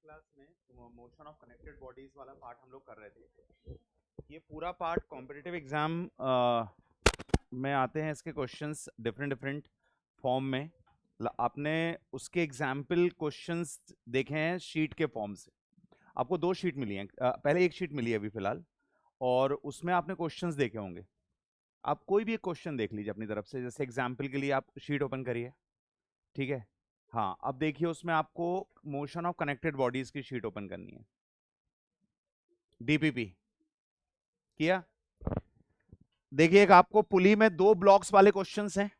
Class में motion of connected bodies वाला part हम लोग कर रहे थे। ये पूरा पार्ट कॉम्पिटिटिव एग्जाम में आते हैं, इसके क्वेश्चंस डिफरेंट डिफरेंट फॉर्म में। आपने उसके एग्जाम्पल क्वेश्चंस देखे हैं शीट के फॉर्म से। आपको दो शीट मिली हैं, पहले एक शीट मिली है अभी फिलहाल, और उसमें आपने क्वेश्चंस देखे होंगे। आप कोई भी एक क्वेश्चन देख लीजिए अपनी तरफ से, जैसे एग्जाम्पल के लिए आप शीट ओपन करिए, ठीक है। हाँ, अब देखिए उसमें आपको मोशन ऑफ कनेक्टेड बॉडीज की शीट ओपन करनी है। डीपीपी किया। देखिए एक आपको पुली में दो ब्लॉक्स वाले क्वेश्चंस हैं,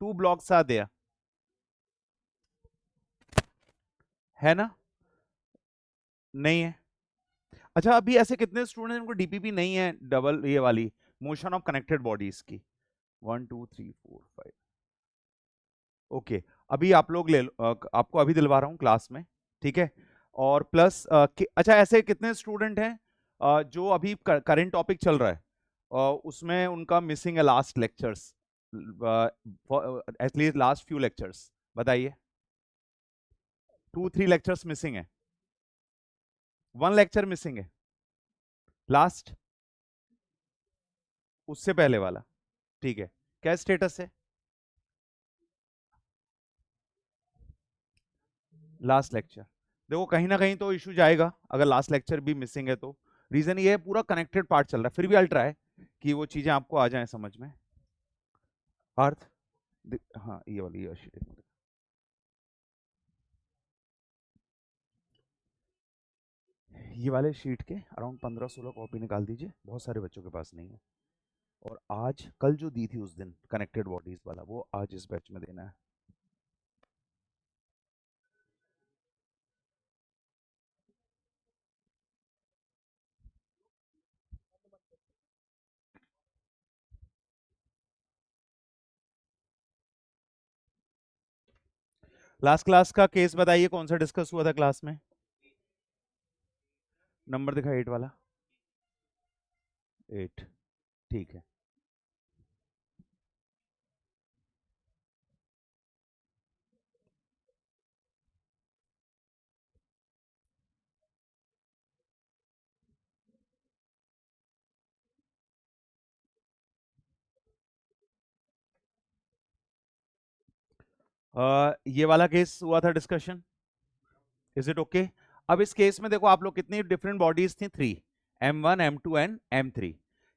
टू ब्लॉक्स आर देयर, है ना? नहीं है। अच्छा, अभी ऐसे कितने स्टूडेंट हैं जिनको डीपीपी नहीं है, डबल ये वाली मोशन ऑफ कनेक्टेड बॉडीज की? 1 2 3 4 5। ओके, अभी आप लोग ले लो, आपको अभी दिलवा रहा हूँ क्लास में, ठीक है। और प्लस अच्छा, ऐसे कितने स्टूडेंट हैं जो अभी करंट टॉपिक चल रहा है उसमें उनका मिसिंग है last lectures, at least last few lectures? बताइए। 2 3 लेक्चर्स मिसिंग है, 1 लेक्चर मिसिंग है लास्ट, उससे पहले वाला, ठीक है। क्या स्टेटस है लास्ट लेक्चर? देखो कहीं ना कहीं तो इशू जाएगा अगर लास्ट लेक्चर भी मिसिंग है तो। रीजन ये है पूरा कनेक्टेड पार्ट चल रहा है, फिर भी अल्ट्रा ट्राई कि वो चीजें आपको आ जाएं समझ में। अर्थ, हाँ ये वाली ये शीट ये वाले शीट के अराउंड 15-16 कॉपी निकाल दीजिए, बहुत सारे बच्चों के पास नहीं है। और आज कल जो दी थी उस दिन कनेक्टेड बॉडीज वाला, वो आज इस बैच में देना है। लास्ट क्लास का केस बताइए, कौन सा डिस्कस हुआ था क्लास में? नंबर दिखा 8 वाला, 8, ठीक है। ये वाला केस हुआ था डिस्कशन, इज इट ओके? अब इस केस में देखो आप लोग, कितनी डिफरेंट बॉडीज थी? 3, M1 M2 एंड M3।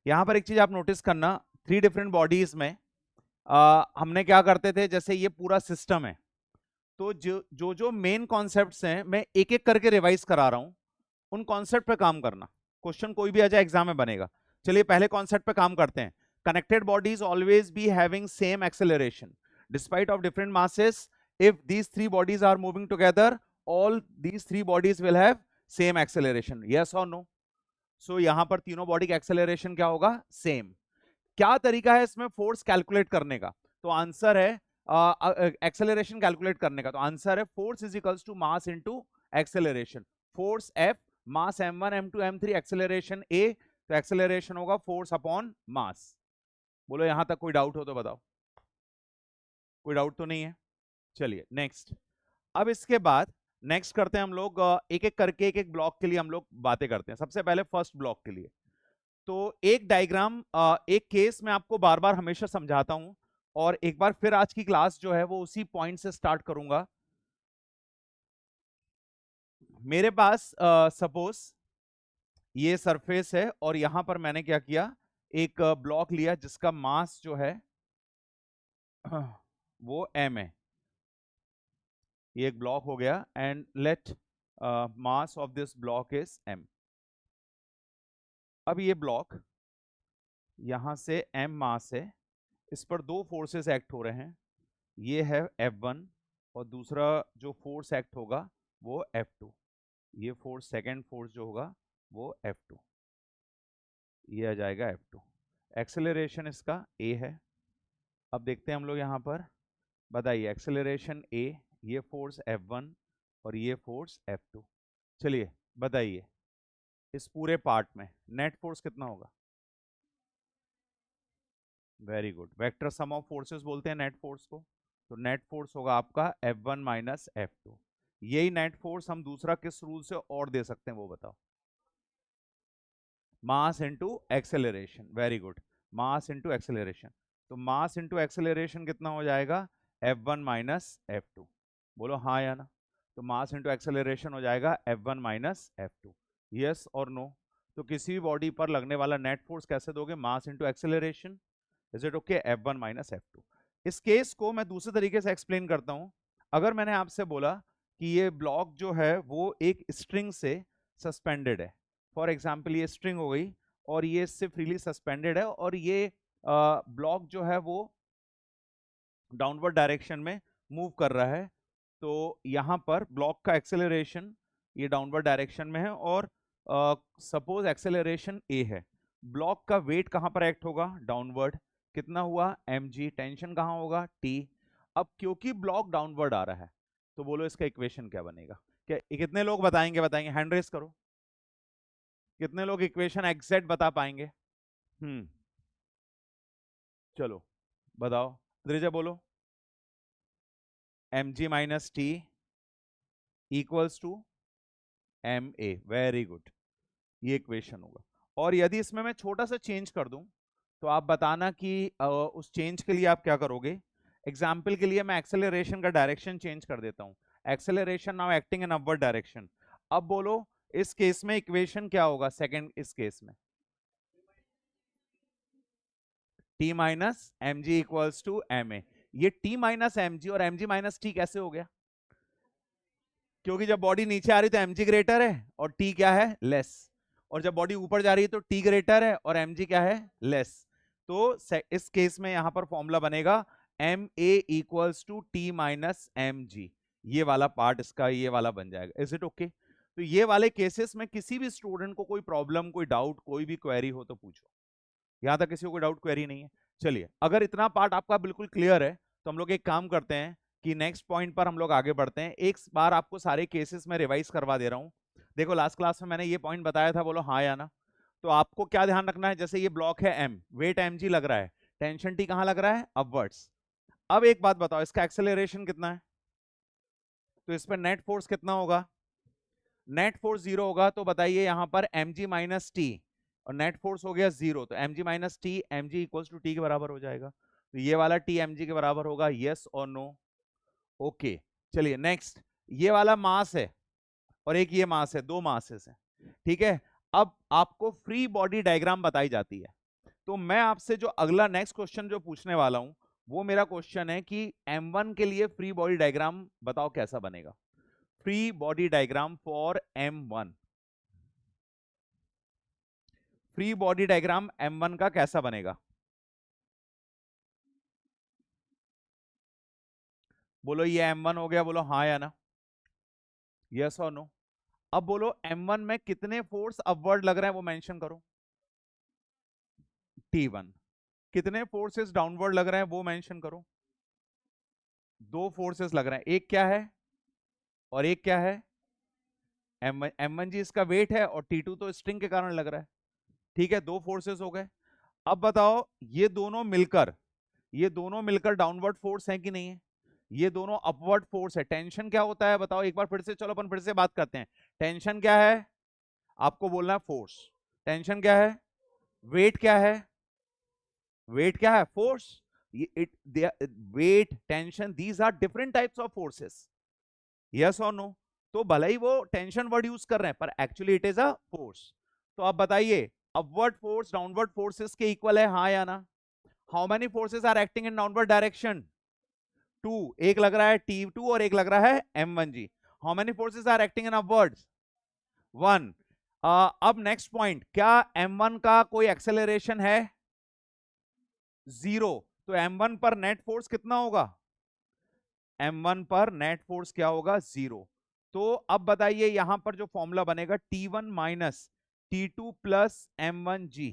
यहां पर एक चीज आप नोटिस करना, 3 डिफरेंट बॉडीज में हमने क्या करते थे, जैसे ये पूरा सिस्टम है तो जो मेन कॉन्सेप्ट्स हैं मैं एक एक करके रिवाइज करा रहा हूं, उन कॉन्सेप्ट पे काम करना। क्वेश्चन कोई भी आ जाए एग्जाम में बनेगा। चलिए पहले कॉन्सेप्ट पे काम करते हैं। Connected bodies always be having same acceleration despite of different masses. If these three bodies are moving together, all these three bodies will have same acceleration, yes or no? So यहां पर तीनों body का acceleration क्या होगा? Same. क्या तरीका है इसमें फोर्स कैलकुलेट करने का? तो आंसर है एक्सेलरेशन कैलकुलेट करने का, तो आंसर है force is equals to mass into acceleration. Force F, mass M1 M2 M3, acceleration A, तो एक्सेलरेशन होगा फोर्स अपॉन मास। बोलो यहां तक कोई डाउट हो तो बताओ। कोई डाउट तो नहीं है? चलिए नेक्स्ट। अब इसके बाद नेक्स्ट करते हैं हम लोग, एक एक करके एक एक ब्लॉक के लिए हम लोग बातें करते हैं। सबसे पहले फर्स्ट ब्लॉक के लिए तो एक डायग्राम, एक केस मैं आपको बार बार हमेशा समझाता हूं, और एक बार फिर आज की क्लास जो है वो उसी पॉइंट से स्टार्ट करूंगा। मेरे पास सपोज ये सरफेस है और यहां पर मैंने क्या किया, एक ब्लॉक लिया जिसका मास जो है वो m है। ये एक ब्लॉक हो गया and let mass of this block is m। अब ये ब्लॉक यहां से m मास है, इस पर दो फोर्सेस एक्ट हो रहे हैं, ये है F1 और दूसरा जो फोर्स एक्ट होगा वो F2। ये फोर्स, सेकेंड फोर्स जो होगा वो F2, ये आ जाएगा F2। एक्सेलरेशन इसका A है। अब देखते हैं हम लोग यहाँ पर, बताइए एक्सेलरेशन A, ये फोर्स F1 और ये फोर्स F2। चलिए बताइए इस पूरे पार्ट में नेट फोर्स कितना होगा? Very good, vector sum of forces बोलते हैं नेट फोर्स को। तो नेट फोर्स होगा आपका F1 माइनस F2। यही नेट फोर्स हम दूसरा किस रूल से और दे सकते हैं वो बताओ? मास इनटू एक्सेलरेशन, वेरी गुड, मास इनटू एक्सेलरेशन। तो मास इनटू एक्सेलरेशन कितना हो जाएगा? F1 minus F2। बोलो हाँ या ना? तो मास इनटू एक्सेलरेशन हो जाएगा F1 माइनस F2। यस और नो? तो किसी भी बॉडी पर लगने वाला नेट फोर्स कैसे दोगे? मास into acceleration. Is it okay? F1 minus F2। इस केस को मैं दूसरे तरीके से एक्सप्लेन करता हूं। अगर मैंने आपसे बोला कि ये ब्लॉक जो है वो एक स्ट्रिंग से सस्पेंडेड है, फॉर एग्जाम्पल ये स्ट्रिंग हो गई और ये इससे फ्रीली सस्पेंडेड है, और ये ब्लॉक जो है वो डाउनवर्ड डायरेक्शन में मूव कर रहा है, तो यहां पर ब्लॉक का एक्सेलरेशन ये डाउनवर्ड डायरेक्शन में है, और सपोज एक्सेलरेशन ए है, ब्लॉक का वेट कहां पर एक्ट होगा? डाउनवर्ड। कितना हुआ? mg। टेंशन कहां होगा? t। अब क्योंकि ब्लॉक डाउनवर्ड आ रहा है, तो बोलो इसका इक्वेशन क्या बनेगा? क्या कितने लोग बताएंगे? बताएंगे, हैंड रेस करो। कितने लोग इक्वेशन एग्जैक्ट बता पाएंगे? चलो बताओ, द्रिजा बोलो। mg minus T equals to M A, very good, ये इक्वेशन होगा। और यदि इसमें मैं छोटा सा चेंज कर दूं, तो आप बताना कि उस चेंज के लिए आप क्या करोगे। एग्जाम्पल के लिए मैं एक्सेलरेशन का डायरेक्शन चेंज कर देता हूं। Acceleration now acting in upward direction. अब बोलो इस केस में इक्वेशन क्या होगा? सेकंड इस केस में T minus M G equals to M A. ये टी माइनस एम जी और एम जी माइनस टी कैसे हो गया? क्योंकि जब बॉडी नीचे आ रही तो mg ग्रेटर है और t क्या है? लेस। और जब बॉडी ऊपर जा रही है तो t ग्रेटर है और mg क्या है? लेस। तो इस केस में यहां पर फॉर्मूला बनेगा ma equals to T minus M G. ये वाला पार्ट इसका ये वाला बन जाएगा। Is it okay? तो ये वाले केसेस में किसी भी स्टूडेंट को कोई प्रॉब्लम, कोई डाउट, कोई भी क्वेरी हो तो पूछो। यहां तक किसी को कोई डाउट क्वेरी नहीं है? चलिए, अगर इतना पार्ट आपका बिल्कुल क्लियर है तो हम लोग एक काम करते हैं कि नेक्स्ट पॉइंट पर हम लोग आगे बढ़ते हैं। एक बार आपको सारे केसेस में रिवाइज करवा दे रहा हूं। देखो लास्ट क्लास में मैंने ये पॉइंट बताया था, बोलो हाँ या ना? तो आपको क्या ध्यान रखना है? जैसे ये ब्लॉक है m, वेट mg लग रहा है, टेंशन t कहां लग रहा है? अपवर्ड्स। अब एक बात बताओ, इसका एक्सेलरेशन कितना है? तो इस पर नेट फोर्स कितना होगा? नेट फोर्स जीरो होगा। तो बताइए यहां पर mg माइनस टी और नेट फोर्स हो गया जीरो, तो mg minus T mg equals to T के बराबर हो जाएगा। तो ये वाला t mg के बराबर होगा। यस और नो? ओके। चलिए नेक्स्ट, ये वाला मास है और एक ये मास है, दो मासेस हैं, ठीक है। अब आपको फ्री बॉडी डायग्राम बताई जाती है, तो मैं आपसे जो अगला नेक्स्ट क्वेश्चन जो पूछने वाला हूं वो मेरा क्वेश्चन है कि M1 के लिए फ्री बॉडी डायग्राम बताओ कैसा बनेगा? Free body diagram for M1। Free body diagram M1 का कैसा बनेगा? बोलो ये M1 हो गया, बोलो हाँ या ना? यस और नो? अब बोलो M1 में कितने फोर्स अपवर्ड लग रहे हैं वो मेंशन करो। T1। कितने फोर्सेस डाउनवर्ड लग रहे हैं वो मेंशन करो। दो फोर्सेस लग रहे हैं, एक क्या है और एक क्या है? M1 जी इसका वेट है और T2 तो स्ट्रिंग के कारण लग रहा है। ठीक है, दो फोर्सेस हो गए। अब बताओ ये दोनों मिलकर डाउनवर्ड फोर्स है कि नहीं है? ये दोनों अपवर्ड फोर्स है। टेंशन क्या होता है बताओ एक बार फिर से, चलो अपन फिर से बात करते हैं। टेंशन क्या है? आपको बोलना है फोर्स। टेंशन क्या है? वेट क्या है? वेट क्या है? Force. It weight, tension, these are different types of forces. Yes और नो? तो भले ही वो टेंशन वर्ड यूज कर रहे हैं पर actually it is a force. तो आप बताइए अपवर्ड फोर्स डाउनवर्ड फोर्सेस के इक्वल है, हाँ या ना? How many forces are acting in downward direction? Two. एक लग रहा है T2 और एक लग रहा है M1G। How many forces are acting in upwards? One. अब नेक्स्ट पॉइंट, क्या M1 का कोई एक्सेलरेशन है? जीरो। तो M1 पर नेट फोर्स कितना होगा? M1 पर नेट फोर्स क्या होगा? जीरो। तो अब बताइए यहां पर जो फॉर्मूला बनेगा T1 minus T2 plus M1G,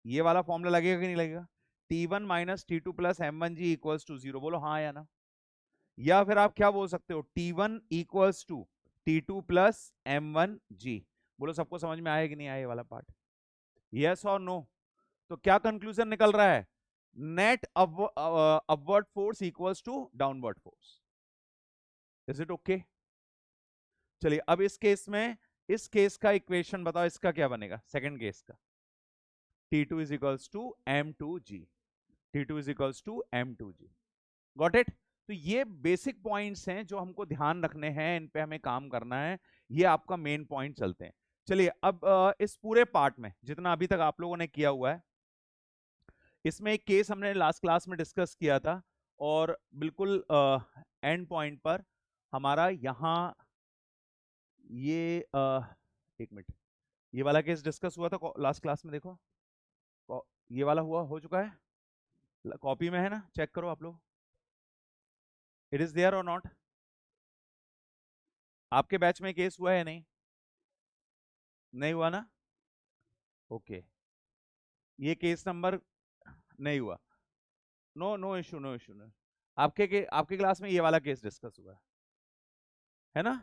ये वाला फॉर्मूला लगेगा कि नहीं लगेगा? T1 minus T2 plus M1G equals to zero. बोलो हाँ या ना? या फिर आप क्या बोल सकते हो? T1 equals to T2 plus M1G। बोलो सबको समझ में आया कि नहीं आया ये वाला पार्ट? यस और नो? तो क्या कंक्लूजन निकल रहा है? Net upward force equals to downward force. Is it okay? चलिए अब इस केस में, इस केस का इक्वेशन बताओ, इसका क्या बनेगा सेकंड केस का? T2 is equals to M2G, T2 is equals to M2G। Got it? तो ये बेसिक पॉइंट्स हैं जो हमको ध्यान रखने हैं, इन पे हमें काम करना है, ये आपका मेन पॉइंट चलते हैं। चलिए अब इस पूरे पार्ट में जितना अभी तक आप लोगों ने किया हुआ है, इसमें एक केस हमने लास्ट क्लास में डिस्कस किया था, और बिल्कुल एंड पॉइंट पर हमारा यहाँ ये एक मिनट, ये वाला केस डिस्कस हुआ था लास्ट क्लास में, देखो ये वाला हुआ, हो चुका है, कॉपी में है ना, चेक करो आप लोग, इट इज देयर और नॉट? आपके बैच में केस हुआ है नहीं? नहीं हुआ ना? ओके, ये केस नंबर नहीं हुआ, no no issue, no issue, no. आपके क्लास में ये वाला केस डिस्कस हुआ है ना?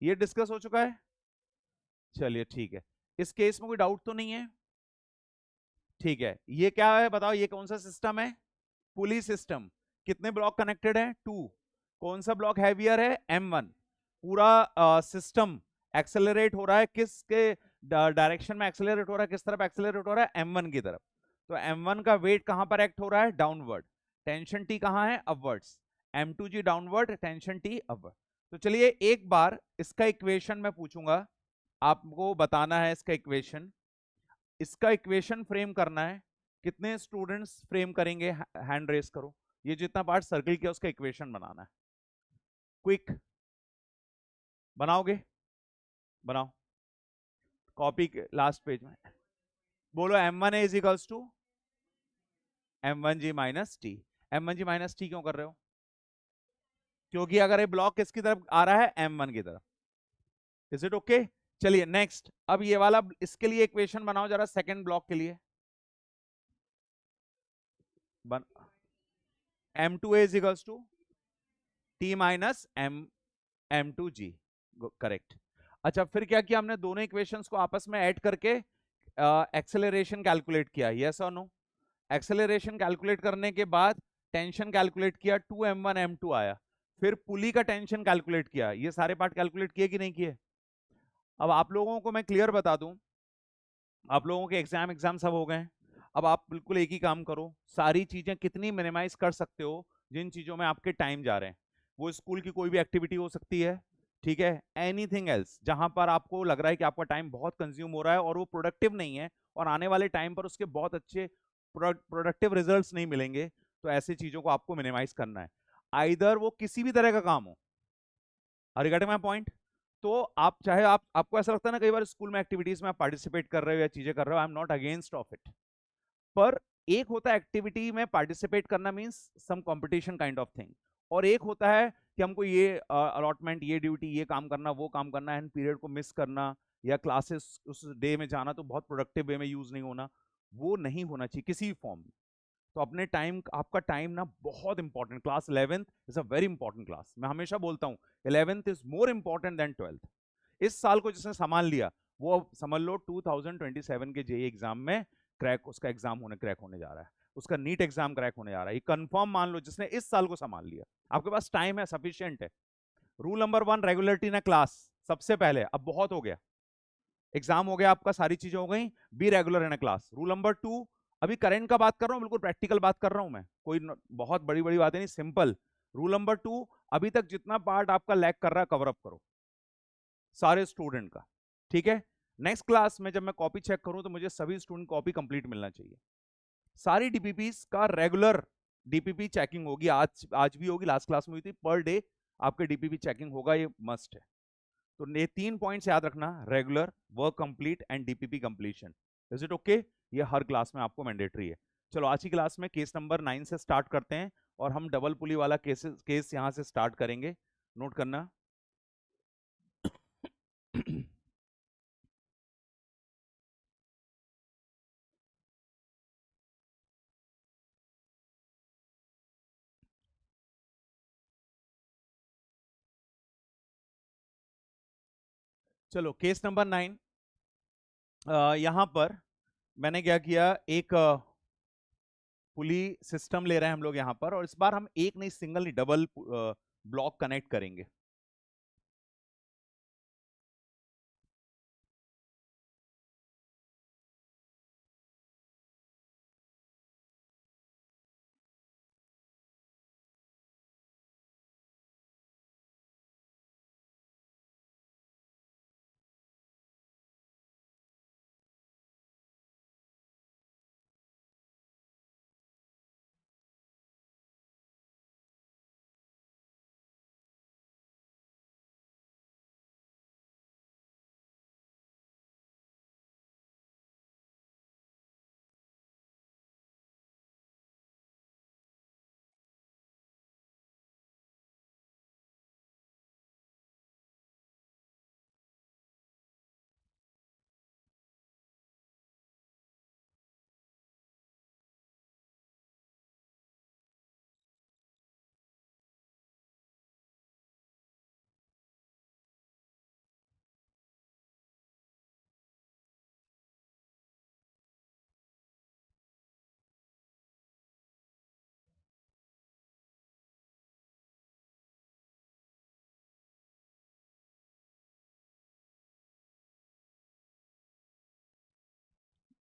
ये डिस्कस हो चुका है। चलिए ठीक है, इस केस में कोई डाउट तो नहीं है? ठीक है, ये क्या है बताओ, ये कौन सा सिस्टम है? पुली सिस्टम। कितने ब्लॉक कनेक्टेड है? 2। कौन सा ब्लॉक हैवियर है? M1। पूरा सिस्टम एक्सेलरेट हो रहा है, किसके डायरेक्शन में एक्सेलरेट हो रहा है, किस तरफ एक्सेलरेट हो रहा है? M1 की तरफ। तो M1 का वेट कहां पर एक्ट हो रहा है? डाउनवर्ड। टेंशन T कहां है? Upwards. M2G downward, tension T upward. तो चलिए एक बार इसका इक्वेशन मैं पूछूंगा, आपको बताना है इसका इक्वेशन। इसका इक्वेशन फ्रेम करना है, कितने स्टूडेंट्स फ्रेम करेंगे? हैंड रेस करो। ये जितना पार्ट सर्किल किया उसका इक्वेशन बनाना है, क्विक बनाओगे? बनाओ, कॉपी के लास्ट पेज में बोलो M1A is equals to M1G minus T. M1G minus T क्यों कर रहे हो? क्योंकि अगर ये ब्लॉक किसकी तरफ आ रहा है? M1 की तरफ। Is it okay? चलिए नेक्स्ट, अब ये वाला, इसके लिए इक्वेशन बनाओ जरा, सेकंड ब्लॉक के लिए बन, M2A is equals to T minus M2G, correct. अच्छा, फिर क्या किया हमने? दोनों इक्वेशंस को आपस में ऐड करके एक्सेलरेशन कैलकुलेट किया, यस और नो? एक्सेलरेशन कैलकुलेट करने के बाद टेंशन कैलकुलेट किया, 2M1 M2 आया। फिर पुली का टेंशन कैलकुलेट किया। ये सारे पार्ट कैलकुलेट किए कि नहीं किए? अब आप लोगों को मैं क्लियर बता दूं, आप लोगों के एग्जाम सब हो गए। अब आप बिल्कुल एक ही काम करो, सारी चीजें कितनी मिनिमाइज कर सकते हो जिन चीजों में आपके टाइम जा रहे हैं। वो स्कूल की कोई भी एक्टिविटी हो सकती है, ठीक है, एनीथिंग एल्स जहां पर आपको लग रहा है कि आपका टाइम बहुत कंज्यूम हो रहा है और वो प्रोडक्टिव नहीं है, और आने वाले टाइम पर उसके बहुत अच्छे प्रोडक्टिव रिजल्ट्स नहीं मिलेंगे, तो ऐसी चीजों को आपको मिनिमाइज करना है। आइदर वो किसी भी तरह का काम हो, are you getting my point? तो आप चाहे आपको ऐसा लगता है ना कई बार स्कूल में एक्टिविटीज में आप पार्टिसिपेट कर रहे हो या चीजें कर रहे हो, I am not against of it, पर एक होता है एक्टिविटी में पार्टिसिपेट करना means some competition kind of thing, और एक होता है कि हमको ये अलॉटमेंट, ये ड्यूटी, ये काम करना, वो काम करना, एंड पीरियड को मिस करना, या क्लासेस उस डे में जाना तो बहुत प्रोडक्टिव वे में यूज नहीं होना, वो नहीं होना चाहिए किसी भी फॉर्म में। तो अपने टाइम, आपका टाइम ना बहुत important, class 11th is a very important class, मैं हमेशा बोलता हूँ 11th is more important then 12th। इस साल को जिसने संभाल लिया वो समझ लो 2027 के जेईई एग्जाम में क्रैक, उसका एग्जाम क्रैक होने जा रहा है, उसका नीट एग्जाम क्रैक होने जा रहा है, ये कंफर्म मान लो, जिसने इस साल को संभाल लिया। आपके पास टाइम है, सफिशिएंट है। रूल नंबर 1, रेगुलरिटी ना क्लास, सबसे पहले, अब बहुत हो गया, एग्जाम हो गया आपका, सारी चीजें हो गई, be regular in class. Rule number 2, अभी करंट का बात कर रहा हूं, बिल्कुल प्रैक्टिकल बात कर रहा हूं मैं, कोई बहुत बड़ी बड़ी बातें नहीं, सिंपल। रूल नंबर 2, अभी तक जितना पार्ट आपका लैग कर रहा है कवर अप करो, सारे स्टूडेंट का, ठीक है? नेक्स्ट क्लास में जब मैं कॉपी चेक करूं तो मुझे सभी स्टूडेंट कॉपी कंप्लीट मिलना चाहिए। सारी डीपीपीस का रेगुलर डीपीपी चेकिंग होगी, आज आज भी होगी, लास्ट क्लास में हुई थी, पर डे आपके डीपीपी चेकिंग होगा, ये मस्ट है। तो ये 3 पॉइंट्स याद रखना, regular, work complete and DPP completion. Is it okay? ये हर क्लास में आपको मैंडेटरी है। चलो आज की क्लास में केस नंबर 9 से स्टार्ट करते हैं, और हम डबल पुली वाला केस यहां से स्टार्ट करेंगे, नोट करना। चलो केस नंबर 9, यहां पर मैंने क्या किया, एक पुली सिस्टम ले रहे हैं हम लोग यहां पर, और इस बार हम एक नहीं, सिंगल नहीं, डबल ब्लॉक कनेक्ट करेंगे।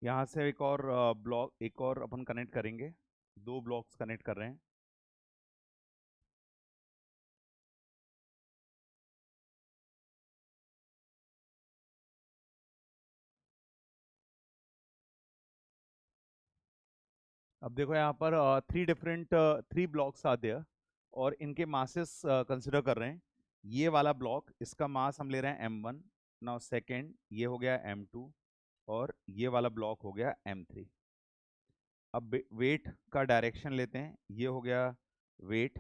यहाँ से एक और ब्लॉक, एक और अपन कनेक्ट करेंगे, दो ब्लॉक्स कनेक्ट कर रहे हैं। अब देखो यहाँ पर थ्री ब्लॉक्स आते हैं और इनके मासेस कंसिडर कर रहे हैं। ये वाला ब्लॉक, इसका मास हम ले रहे हैं m1। नाउ सेकेंड ये हो गया m2 और ये वाला ब्लॉक हो गया m3। अब वेट का डायरेक्शन लेते हैं, ये हो गया वेट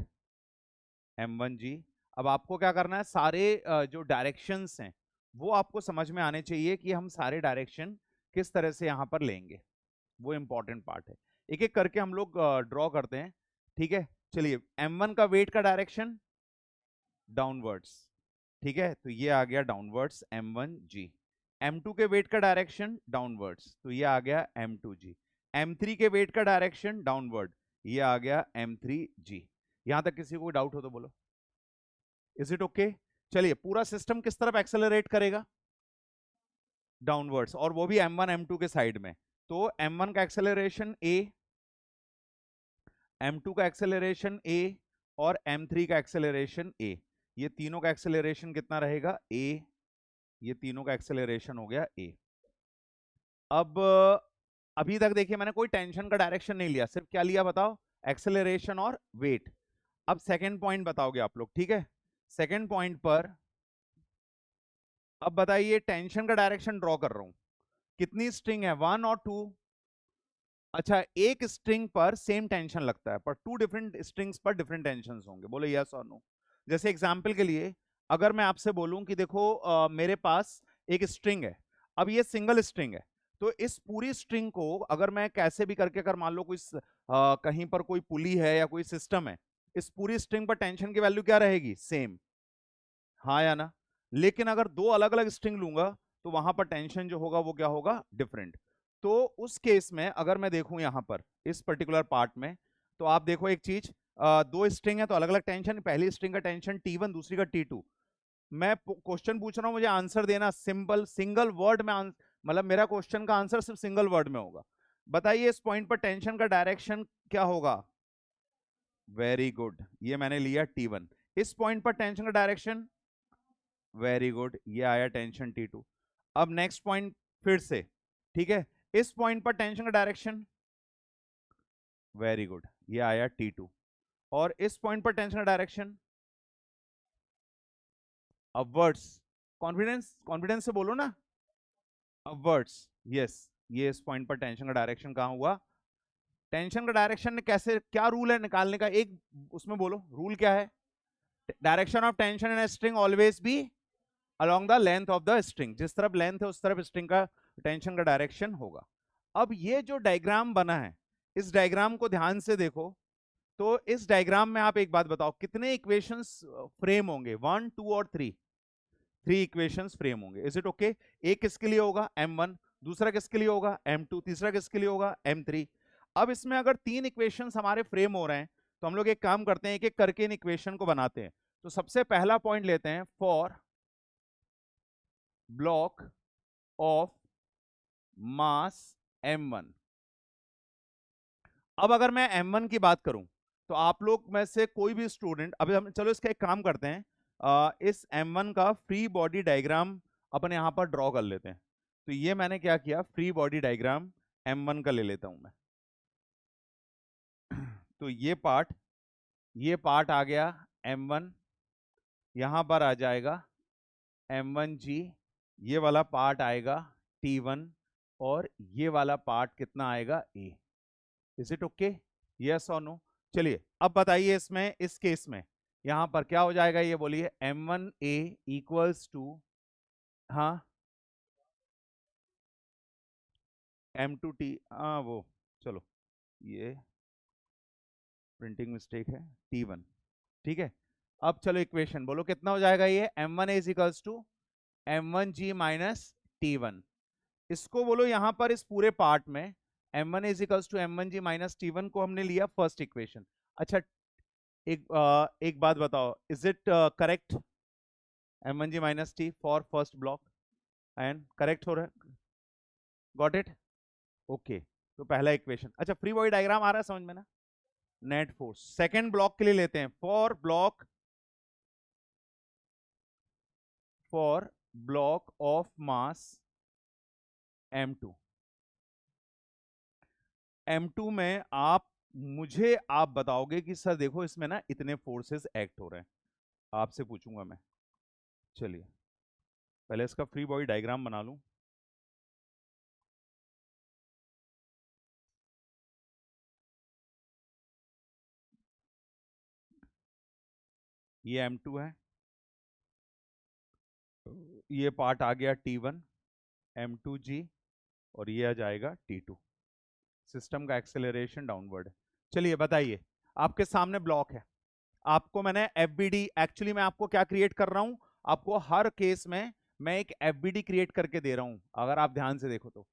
m1g। अब आपको क्या करना है, सारे जो डायरेक्शंस हैं वो आपको समझ में आने चाहिए कि हम सारे डायरेक्शन किस तरह से यहाँ पर लेंगे, वो इंपॉर्टेंट पार्ट है। एक एक करके हम लोग ड्रॉ करते हैं, ठीक है। चलिए, m1 का वेट का डायरेक्शन डाउनवर्ड्स, ठीक है, तो ये आ गया डाउनवर्ड्स m1g। m2 के वेट का डायरेक्शन डाउनवर्ड्स, तो ये आ गया m2g। m3 के वेट का डायरेक्शन डाउनवर्ड, ये आ गया m3g। यहां तक किसी को कोई डाउट हो तो बोलो। Is it okay? चलिए, पूरा सिस्टम किस तरफ एक्सेलरेट करेगा? डाउनवर्ड्स, और वो भी m1 m2 के साइड में। तो m1 का एक्सेलरेशन a, m2 का एक्सेलरेशन a और m3 का एक्सेलरेशन a। ये तीनों का एक्सेलरेशन कितना रहेगा? a। ये तीनों का एक्सेलरेशन हो गया a। अब अभी तक देखिए मैंने कोई टेंशन का डायरेक्शन नहीं लिया, सिर्फ क्या लिया बताओ? एक्सेलरेशन और वेट। अब सेकंड पॉइंट बताओगे आप लोग, ठीक है। सेकंड पॉइंट पर अब बताइए, टेंशन का डायरेक्शन ड्रॉ कर रहा हूं, कितनी स्ट्रिंग है? 1 और 2? अच्छा, एक स्ट्रिंग पर सेम टेंशन लगता है, पर टू डिफरेंट स्ट्रिंग्स पर डिफरेंट टेंशन होंगे। बोलो यस और नो। जैसे एग्जाम्पल के लिए अगर मैं आपसे बोलूं कि देखो मेरे पास एक स्ट्रिंग है, अब ये सिंगल स्ट्रिंग है, तो इस पूरी स्ट्रिंग को अगर मैं कैसे भी करके, अगर मान लो कोई कहीं पर कोई पुली है या कोई सिस्टम है, इस पूरी स्ट्रिंग पर टेंशन की वैल्यू क्या रहेगी? सेम, हाँ या ना? लेकिन अगर दो अलग अलग स्ट्रिंग लूंगा तो वहां पर टेंशन जो होगा वो क्या होगा? डिफरेंट। तो उस केस में अगर मैं देखूं यहां पर इस पर्टिकुलर पार्ट में, तो आप देखो एक चीज, दो स्ट्रिंग है तो अलग अलग टेंशन, पहली स्ट्रिंग का टेंशन T1, दूसरी का T2। मैं क्वेश्चन पूछ रहा हूं, मुझे आंसर देना सिंपल, सिंगल वर्ड में मतलब मेरा क्वेश्चन का आंसर सिर्फ सिंगल वर्ड में होगा। बताइए इस पॉइंट पर टेंशन का डायरेक्शन क्या होगा? वेरी गुड, ये मैंने लिया T1। इस पॉइंट पर टेंशन का डायरेक्शन, वेरी गुड, ये आया टेंशन T2। अब नेक्स्ट पॉइंट फिर से, ठीक है, इस पॉइंट पर टेंशन का डायरेक्शन, वेरी गुड, ये आया T2। और इस पॉइंट पर टेंशन का डायरेक्शन अपवर्ड्स। कॉन्फिडेंस, कॉन्फिडेंस से बोलो ना, अपवर्ड्स। यस, ये इस पॉइंट पर टेंशन का डायरेक्शन कहां हुआ? टेंशन का डायरेक्शन कैसे, क्या रूल है निकालने का? एक उसमें बोलो, रूल क्या है? Direction of tension in a string always be along the length of the string। जिस तरफ लेंथ है उस तरफ स्ट्रिंग का टेंशन का डायरेक्शन होगा। अब ये जो डायग्राम बना है, इस डायग्राम को ध्यान से देखो, तो इस डायग्राम में आप एक बात बताओ, कितने इक्वेशंस फ्रेम होंगे? 1, 2 और 3। 3 इक्वेशंस फ्रेम होंगे। Is it okay? एक किसके लिए होगा? m1। दूसरा किसके लिए होगा? m2। तीसरा किसके लिए होगा? m3। अब इसमें अगर 3 इक्वेशंस हमारे फ्रेम हो रहे हैं तो हम लोग एक काम करते हैं, एक एक करके इन इक्वेशन को बनाते हैं। तो सबसे पहला पॉइंट लेते हैं, for block of mass m1। अब अगर मैं m1 की बात करूं तो आप लोग में से कोई भी स्टूडेंट, अभी हम चलो इसका एक काम करते हैं, इस m1 का फ्री बॉडी डायग्राम अपन यहां पर ड्रॉ कर लेते हैं। तो ये मैंने क्या किया, फ्री बॉडी डायग्राम m1 का ले लेता हूं मैं। तो ये पार्ट आ गया m1, यहां पर आ जाएगा m1g, ये वाला पार्ट आएगा T1 और ये वाला पार्ट कितना आएगा? A। Is it okay? Yes और नो? चलिए अब बताइए, इसमें इस केस में यहां पर क्या हो जाएगा, ये बोलिए। m1a इक्वल्स टू, हाँ, m2t, हाँ वो, चलो ये प्रिंटिंग मिस्टेक है, T1, ठीक है। अब चलो इक्वेशन बोलो, कितना हो जाएगा ये? m1a is equals to m1g minus T1। इसको बोलो यहां पर इस पूरे पार्ट में m1 is equals to m1g minus T1 को हमने लिया फर्स्ट इक्वेशन। अच्छा, एक बात बताओ, is it correct? m1g minus T for first block, and correct हो रहा है? Got it? ओके तो पहला इक्वेशन, अच्छा फ्री बॉडी डायग्राम आ रहा है समझ में ना। नेट फोर्स सेकेंड ब्लॉक के लिए लेते हैं, for block of mass m2। m2 में आप बताओगे कि सर देखो इसमें ना इतने फोर्सेस एक्ट हो रहे हैं, आपसे पूछूंगा मैं। चलिए पहले इसका फ्री बॉडी डायग्राम बना लूं। ये m2 है, ये पार्ट आ गया t1 m2g, और ये आ जाएगा t2। सिस्टम का एक्सेलरेशन डाउनवर्ड है। चलिए बताइए, आपके सामने ब्लॉक है, आपको मैंने एफबीडी, एक्चुअली मैं आपको क्या क्रिएट कर रहा हूं, आपको हर केस में मैं एक एफबीडी क्रिएट करके दे रहा हूं, अगर आप ध्यान से देखो तो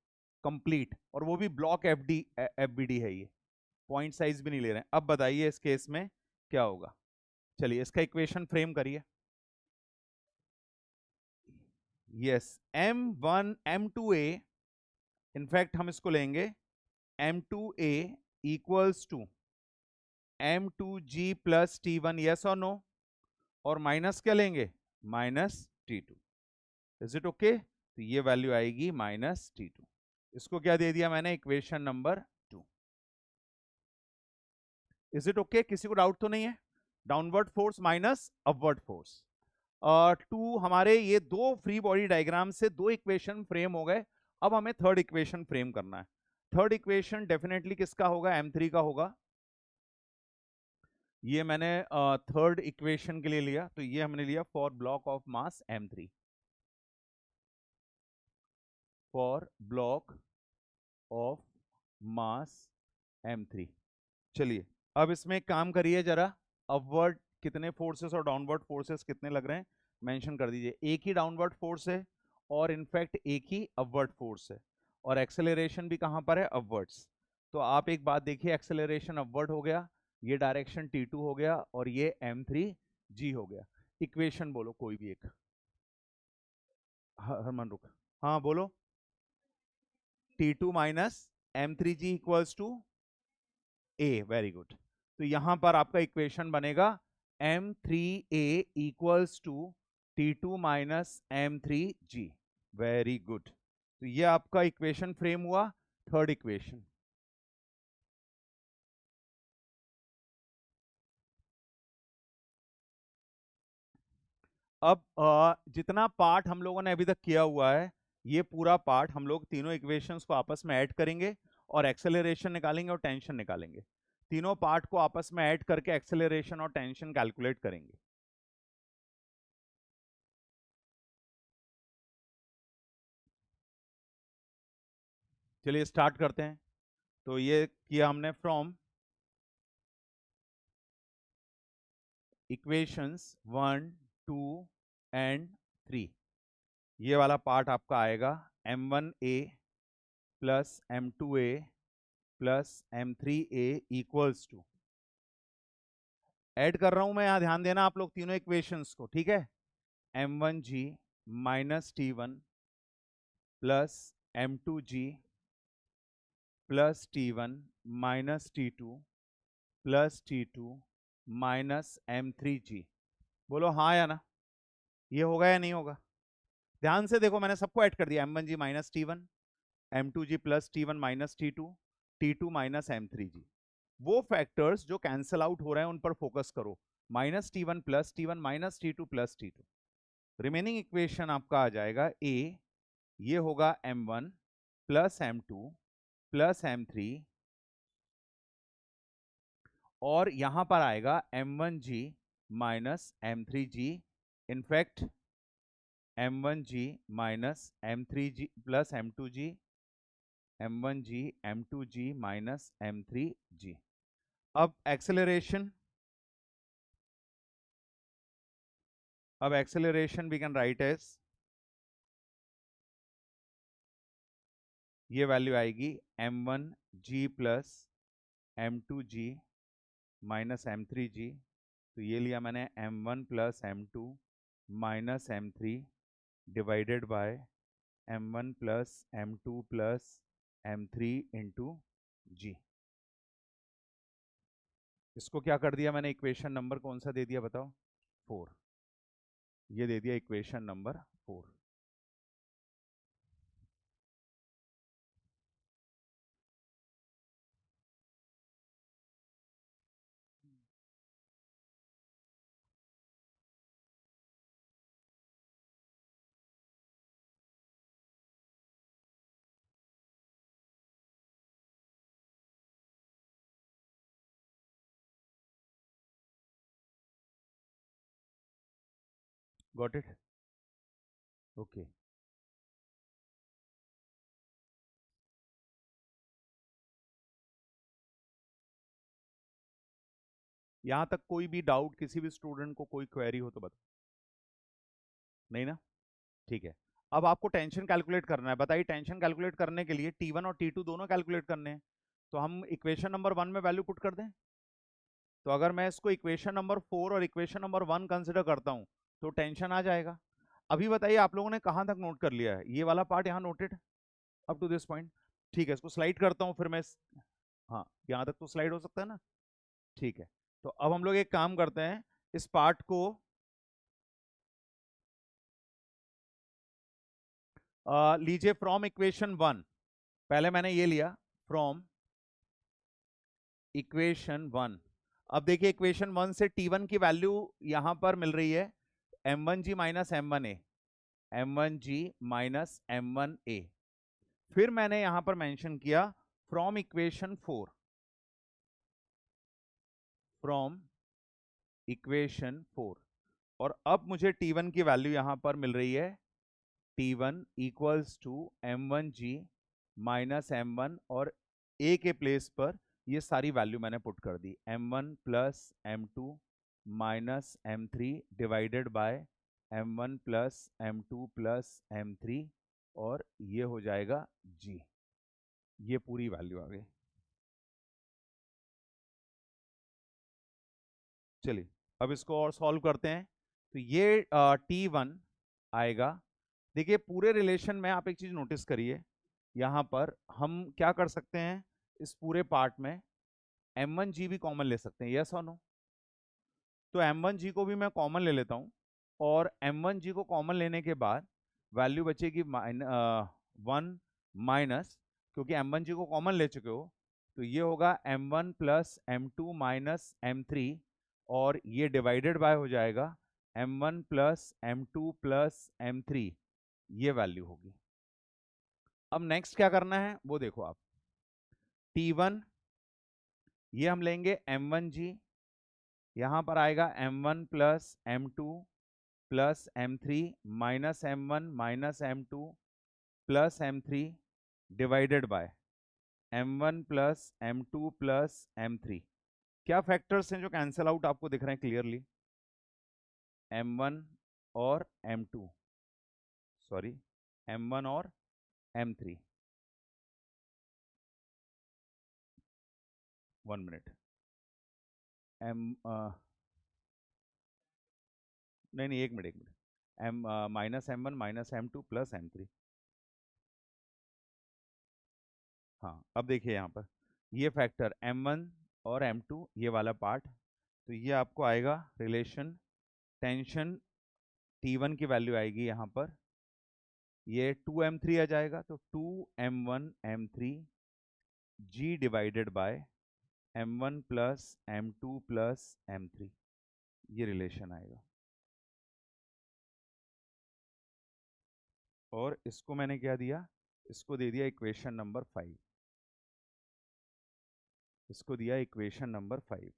कंप्लीट, और वो भी ब्लॉक एफबीडी है ये, पॉइंट साइज भी नहीं ले रहे हैं। अब बताइए इस केस में क्या होगा। चलिए इसका इक्वेशन फ्रेम करिए। यस, m2a, इनफैक्ट हम इसको लेंगे m2a equals to m2g plus t1, yes और नो, और माइनस क्या लेंगे, minus t2। Is it okay? तो ये वैल्यू आएगी -t2। इसको क्या दे दिया मैंने, equation number 2। Is it okay? किसी को डाउट तो नहीं है? Downward force minus upward force. टू हमारे ये दो फ्री बॉडी डायग्राम से दो इक्वेशन फ्रेम हो गए। अब हमें थर्ड इक्वेशन फ्रेम करना है। थर्ड इक्वेशन डेफिनेटली किसका होगा, m3 का होगा। ये मैंने थर्ड इक्वेशन के लिए लिया, तो ये हमने लिया for block of mass m3, for block of mass m3। चलिए अब इसमें एक काम करिए जरा, अपवर्ड कितने फोर्सेस और डाउनवर्ड फोर्सेस कितने लग रहे हैं मेंशन कर दीजिए। एक ही डाउनवर्ड फोर्स है और इनफैक्ट एक ही अपवर्ड फोर्स है, और एक्सेलरेशन भी कहां पर है, अपवर्ड्स। तो आप एक बात देखिए, एक्सेलरेशन अपवर्ड हो गया, ये डायरेक्शन t2 हो गया, और ये m3g हो गया। इक्वेशन बोलो कोई भी एक। हरमन रुक, हाँ बोलो। t2 minus m3g equals to a, very good. तो यहां पर आपका इक्वेशन बनेगा m3a equals to t2 minus m3g, very good. तो ये आपका इक्वेशन फ्रेम हुआ, थर्ड इक्वेशन। अब जितना पार्ट हम लोगों ने अभी तक किया हुआ है, ये पूरा पार्ट हम लोग तीनों इक्वेशंस को आपस में ऐड करेंगे और एक्सेलरेशन निकालेंगे और टेंशन निकालेंगे। तीनों पार्ट को आपस में ऐड करके एक्सेलरेशन और टेंशन कैलकुलेट करेंगे। चलिए स्टार्ट करते हैं। तो ये किया हमने फ्रॉम इक्वेशंस 1, 2 एंड 3। ये वाला पार्ट आपका आएगा m1a plus m2a plus m3a equals to, add कर रहा हूं मैं, यहां ध्यान देना आप लोग तीनों इक्वेशंस को, ठीक है। m1g minus t1 plus m2g plus t1 minus t2 plus t2 minus m3g। बोलो हाँ या ना, ये होगा या नहीं होगा? ध्यान से देखो, मैंने सबको ऐड कर दिया, m1g minus t1, m2g plus t1 minus t2, t2 minus m3g। वो फैक्टर्स जो कैंसल आउट हो रहे हैं उन पर फोकस करो, minus t1 plus t1 minus t2 plus t2। Remaining equation आपका आ जाएगा a, ये होगा m1 plus m2 plus m3, और यहां पर आएगा m1g minus m3g, in fact m1g minus m3g plus m2g, m1g m2g minus m3g। अब acceleration we can write as, ये वैल्यू आएगी m1g plus m2g minus m3g। तो ये लिया मैंने m1 plus m2 minus m3 divided by m1 plus m2 plus m3 into g. इसको क्या कर दिया मैंने, इक्वेशन नंबर कौन सा दे दिया बताओ, 4। ये दे दिया equation number 4। Got it, okay. यहां तक कोई भी डाउट, किसी भी स्टूडेंट को कोई क्वेरी हो तो बताओ, नहीं ना, ठीक है। अब आपको टेंशन कैलकुलेट करना है, बताइए टेंशन कैलकुलेट करने के लिए T1 और T2 दोनों कैलकुलेट करने हैं, तो हम इक्वेशन नंबर 1 में वैल्यू पुट कर दें। तो अगर मैं इसको इक्वेशन नंबर 4 और इक्वेशन नंबर 1 कंसिडर करता हूं तो टेंशन आ जाएगा। अभी बताइए आप लोगों ने कहां तक नोट कर लिया है, ये वाला पार्ट यहां noted up to this point, ठीक है। इसको स्लाइड करता हूं फिर मैं हाँ, यहां तक तो स्लाइड हो सकता है ना, ठीक है। तो अब हम लोग एक काम करते हैं, इस पार्ट को लीजिए फ्रॉम इक्वेशन 1। पहले मैंने ये लिया फ्रॉम इक्वेशन 1। अब देखिए इक्वेशन 1 से T1 की वैल्यू यहां पर मिल रही है m1g minus m1a, m1g minus m1a। फिर मैंने यहां पर मेंशन किया फ्रॉम इक्वेशन 4, फ्रॉम इक्वेशन 4। और अब मुझे T1 की वैल्यू यहां पर मिल रही है T1 equals to m1g minus m1, और a के प्लेस पर ये सारी वैल्यू मैंने पुट कर दी, m1 plus m2 minus m3 divided by m1 plus m2 plus m3, और ये हो जाएगा g। ये पूरी वैल्यू आ गई। चलिए अब इसको और सॉल्व करते हैं। तो ये T1 आएगा, देखिए पूरे रिलेशन में आप एक चीज नोटिस करिए, यहां पर हम क्या कर सकते हैं, इस पूरे पार्ट में m1g भी कॉमन ले सकते हैं, यस और नो। तो m1g को भी मैं कॉमन ले लेता हूं, और m1g को कॉमन लेने के बाद वैल्यू बचेगी 1 माइनस, क्योंकि m1g को कॉमन ले चुके हो, तो ये होगा m1 plus m2 minus m3, और ये डिवाइडेड बाय हो जाएगा m1 plus m2 plus m3, ये वैल्यू होगी। अब नेक्स्ट क्या करना है वो देखो आप, T1 ये हम लेंगे m1g, यहां पर आएगा m1 plus m2 plus m3 minus m1 plus m3 divided by m1 plus m2 plus m3। क्या फैक्टर्स हैं जो कैंसिल आउट आपको दिख रहे हैं क्लियरली, m1 और m2, सॉरी m1 और m3। 1 मिनट, m नहीं नहीं, 1 minute 1 minute, m minus m1 minus m2 plus m3। हाँ अब देखिए यहाँ पर ये फैक्टर m1 और m2, ये वाला पार्ट, तो ये आपको आएगा रिलेशन, टेंशन T1 की वैल्यू आएगी यहाँ पर, ये 2m3 आ जाएगा, तो 2m1 m3 g divided by m1 plus m2 plus m3, ये रिलेशन आएगा। और इसको मैंने क्या दिया, इसको दे दिया इक्वेशन नंबर 5, इसको दिया इक्वेशन नंबर 5।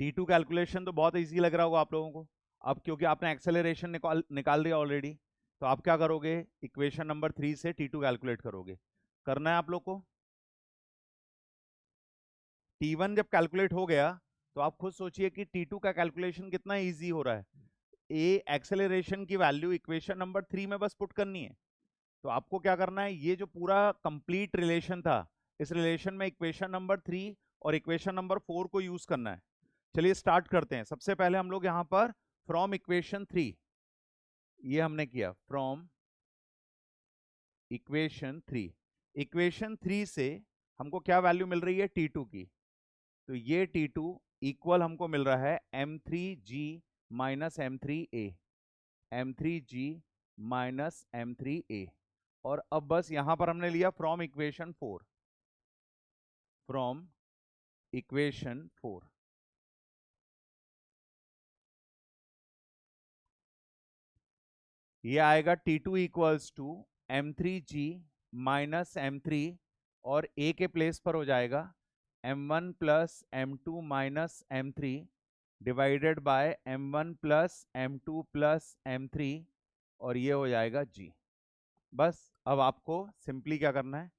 T2 कैलकुलेशन तो बहुत इजी लग रहा होगा आप लोगों को। अब क्योंकि आपने एक्सेलरेशन निकाल दिया ऑलरेडी, तो आप क्या करोगे, इक्वेशन नंबर 3 से T2 कैलकुलेट करोगे। करना है आप लोग को। T1 जब कैलकुलेट हो गया, तो आप खुद सोचिए कि T2 का कैलकुलेशन कितना इजी हो रहा है। ए एक्सेलरेशन की वैल्यू इक्वेशन नंबर 3 में बस पुट करनी है। तो आपको क्या करना है, ये जो पूरा कंप्लीट रिलेशन था, इस रिलेशन में इक्वेशन नंबर 3 और इक्वेशन नंबर 4 को यूज करना है। चलिए स्टार्ट करते हैं। सबसे पहले हम लोग यहां पर फ्रॉम इक्वेशन 3, ये हमने किया फ्रॉम इक्वेशन 3। इक्वेशन 3 से हमको क्या वैल्यू मिल रही है, T2 की। तो ये T2 इक्वल हमको मिल रहा है M3G minus M3A, M3G minus M3A। और अब बस यहां पर हमने लिया फ्रॉम इक्वेशन 4, फ्रॉम इक्वेशन 4। ये आएगा T2 equals to M3G minus M3, और A के प्लेस पर हो जाएगा M1 plus M2 minus M3 divided by M1 plus M2 plus M3, और ये हो जाएगा G। बस अब आपको सिंपली क्या करना है,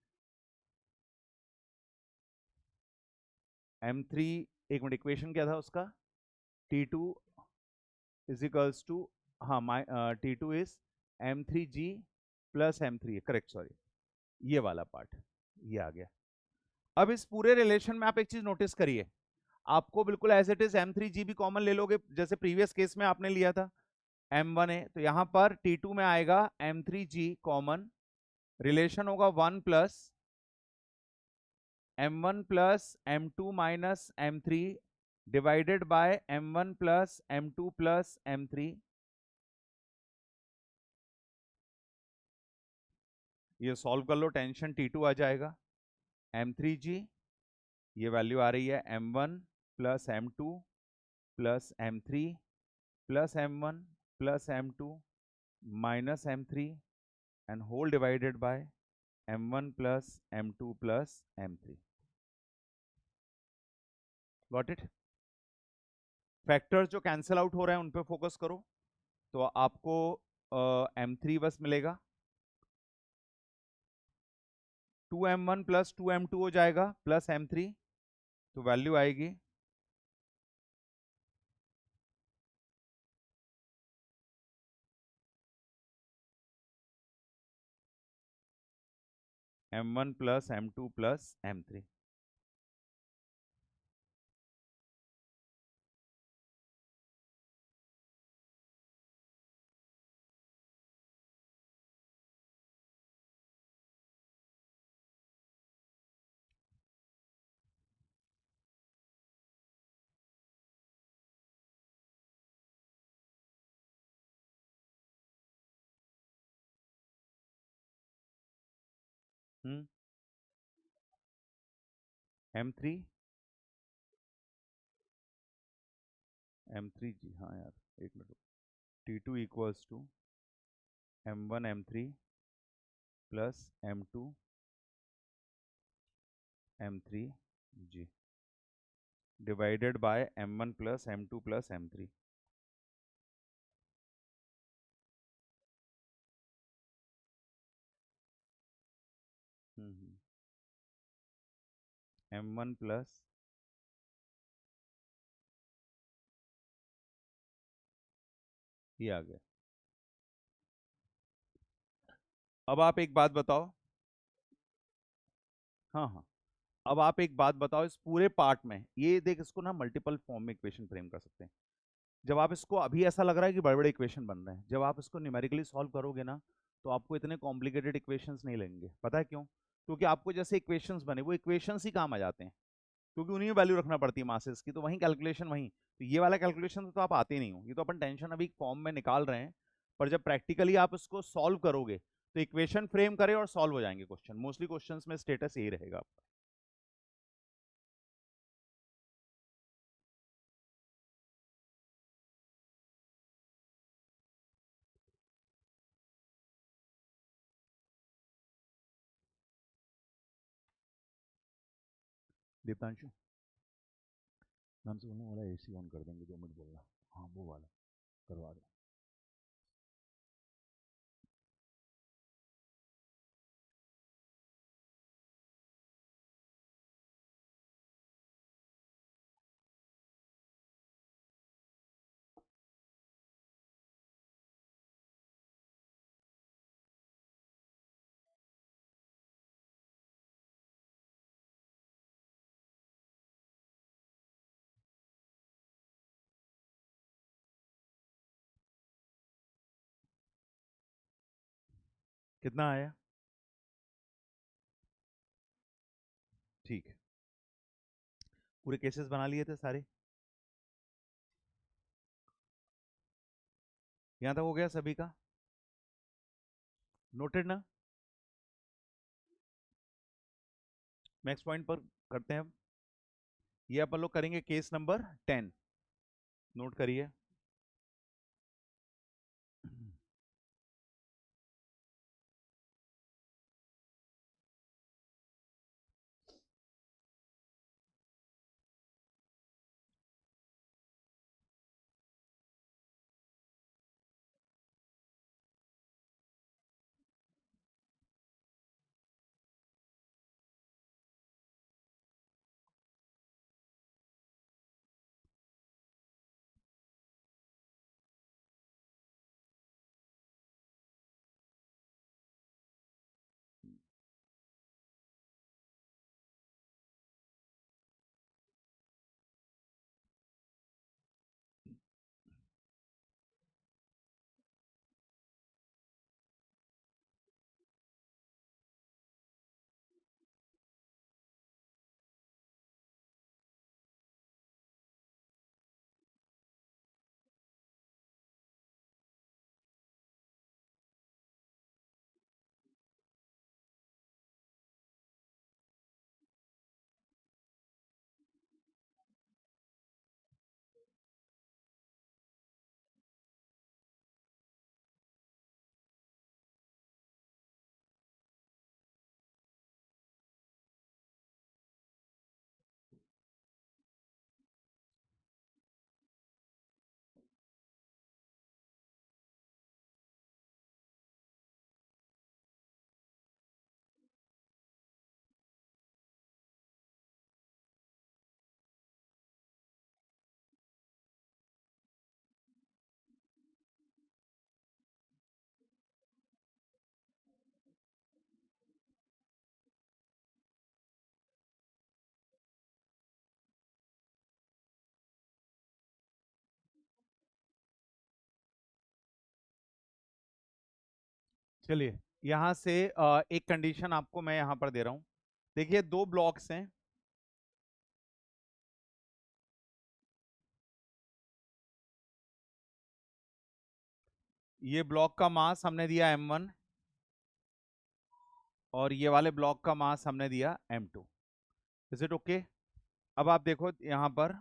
M3, एक मिनट इक्वेशन क्या था उसका, T2 इज इक्वल्स टू, हाँ T2 is M3G plus M3, correct, sorry, ये वाला पार्ट ये आ गया। अब इस पूरे रिलेशन में आप एक चीज नोटिस करिए, आपको बिल्कुल एज इट इज M3G भी कॉमन ले लोगे, जैसे प्रीवियस केस में आपने लिया था M1 है, तो यहां पर T2 में आएगा M3G कॉमन, रिलेशन होगा 1 plus M1 plus M2 minus M3 divided by M1 plus M2 plus M3। ये सॉल्व कर लो, टेंशन T2 आ जाएगा। M3G, ये वैल्यू आ रही है M1 plus M2 plus M3 plus M1 plus M2 minus M3 and whole divided by M1 plus M2 plus M3। Got it. Factors जो cancel out हो रहे हैं उन पे फोकस करो, तो आपको M3 बस मिलेगा, 2M1 प्लस 2M2 हो जाएगा प्लस M3, तो वैल्यू आएगी M1 plus M2 plus M3। M3, M3G, हाँ यार एक minute, T2 equals to M1 M3 plus M2 M3G divided by M1 plus M2 plus M3। M1 plus, ये आ गया। अब आप एक बात बताओ, हाँ हाँ, अब आप एक बात बताओ, इस पूरे पार्ट में ये देख, इसको ना मल्टीपल फॉर्म में इक्वेशन फ्रेम कर सकते हैं। जब आप इसको, अभी ऐसा लग रहा है कि बड़े बड़े इक्वेशन बन रहे हैं, जब आप इसको न्यूमेरिकली सॉल्व करोगे ना, तो आपको इतने कॉम्प्लिकेटेड इक्वेशंस नहीं लगेंगे। पता है क्यों? क्योंकि आपको जैसे इक्वेशंस बने, वो इक्वेशंस ही काम आ जाते हैं, क्योंकि उन्हीं में वैल्यू रखना पड़ती है मासेस की, तो वहीं कैलकुलेशन वहीं। तो ये वाला कैलकुलेशन तो आप आते ही नहीं हो, ये तो अपन टेंशन अभी फॉर्म में निकाल रहे हैं, पर जब प्रैक्टिकली आप इसको सॉल्व करोगे, तो इक्वेशन फ्रेम करे और सॉल्व हो जाएंगे क्वेश्चन। मोस्टली क्वेश्चंस में स्टेटस यही रहेगा आपका। दीपांशु, मैम से बोलना वाला एसी ऑन कर देंगे, 2 मिनट बोलना। हाँ वो वाला करवा दो। कितना आया? ठीक है, पूरे केसेस बना लिए थे सारे, यहां तक हो गया सभी का? नोटेड ना? नेक्स्ट पॉइंट पर करते हैं। ये अपन लोग करेंगे केस नंबर 10। नोट करिए। चलिए, यहां से एक कंडीशन आपको मैं यहां पर दे रहा हूं। देखिए, 2 ब्लॉक्स हैं। ये ब्लॉक का मास हमने दिया m1 और ये वाले ब्लॉक का मास हमने दिया m2। Is it okay? अब आप देखो यहां पर,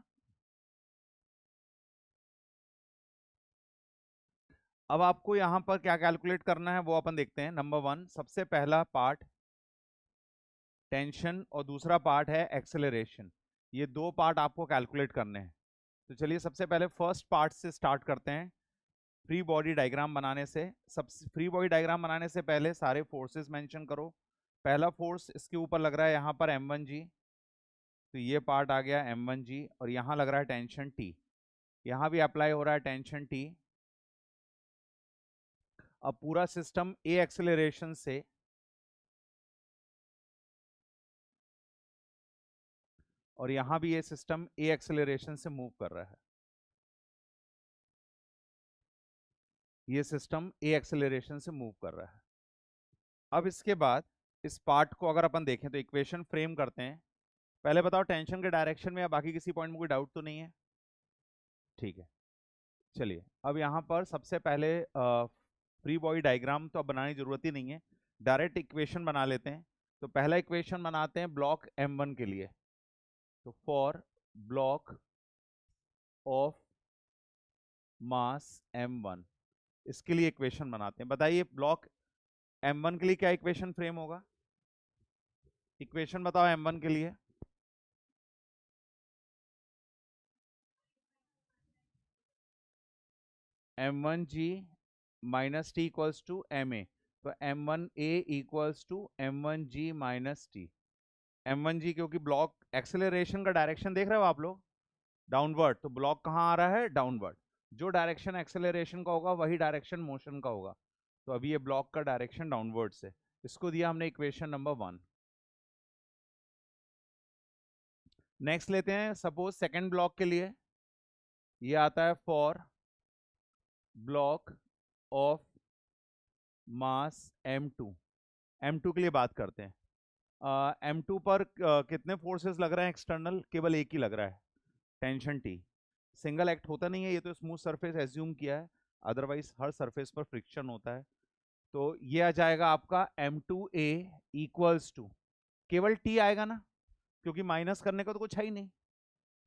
अब आपको यहां पर क्या कैलकुलेट करना है वो अपन देखते हैं। नंबर 1, सबसे पहला पार्ट टेंशन और दूसरा पार्ट है एक्सेलरेशन। ये 2 पार्ट आपको कैलकुलेट करने हैं। तो चलिए सबसे पहले फर्स्ट पार्ट से स्टार्ट करते हैं, फ्री बॉडी डायग्राम बनाने से। सब फ्री बॉडी डायग्राम बनाने से पहले सारे फोर्सेस मेंशन करो। पहला फोर्स इसके ऊपर लग रहा है यहाँ पर m1g, तो ये पार्ट आ गया m1g, और यहाँ लग रहा है टेंशन T, यहाँ भी अप्लाई हो रहा है टेंशन T। अब पूरा सिस्टम ए एक्सेलरेशन से और यहाँ भी ये सिस्टम ए एक्सेलरेशन से मूव कर रहा है। ये सिस्टम ए एक्सेलरेशन से मूव कर रहा है। अब इसके बाद इस पार्ट को अगर अपन देखें तो इक्वेशन फ्रेम करते हैं। पहले बताओ, टेंशन के डायरेक्शन में या बाकी किसी पॉइंट में कोई डाउट तो नहीं है? ठीक है, चलिए अब यहाँ पर सबसे पहले फ्री बॉडी डायग्राम तो अब बनाने की जरूरत ही नहीं है, डायरेक्ट इक्वेशन बना लेते हैं। तो पहला इक्वेशन बनाते हैं ब्लॉक m1 के लिए। तो for block of mass m1, इसके लिए इक्वेशन बनाते हैं। बताइए ब्लॉक m1 के लिए क्या इक्वेशन फ्रेम होगा? इक्वेशन बताओ m1 के लिए। m1g minus T equals to M A, तो m1a equals to m1g minus T. m1g क्योंकि ब्लॉक एक्सेलरेशन का डायरेक्शन देख रहे हो आप लोग, डाउनवर्ड, तो ब्लॉक कहाँ आ रहा है, डाउनवर्ड। जो डायरेक्शन एक्सेलरेशन का होगा वही डायरेक्शन मोशन का होगा, तो अभी ये ब्लॉक का डायरेक्शन डाउनवर्ड से, इसको दिया हमने इक्वेशन नंबर 1। नेक्स्ट लेते हैं, सपोज सेकंड ब्लॉक के लिए ये आता है for block of mass m2। m2 के लिए बात करते हैं। m2 पर कितने फोर्सेस लग रहे हैं एक्सटर्नल, केवल एक ही लग रहा है, टेंशन T। सिंगल एक्ट होता नहीं है, ये तो स्मूथ सरफेस एज्यूम किया है, अदरवाइज हर सरफेस पर फ्रिक्शन होता है। तो ये आ जाएगा आपका m2a इक्वल्स टू, केवल T आएगा ना, क्योंकि माइनस करने का तो कुछ है ही नहीं,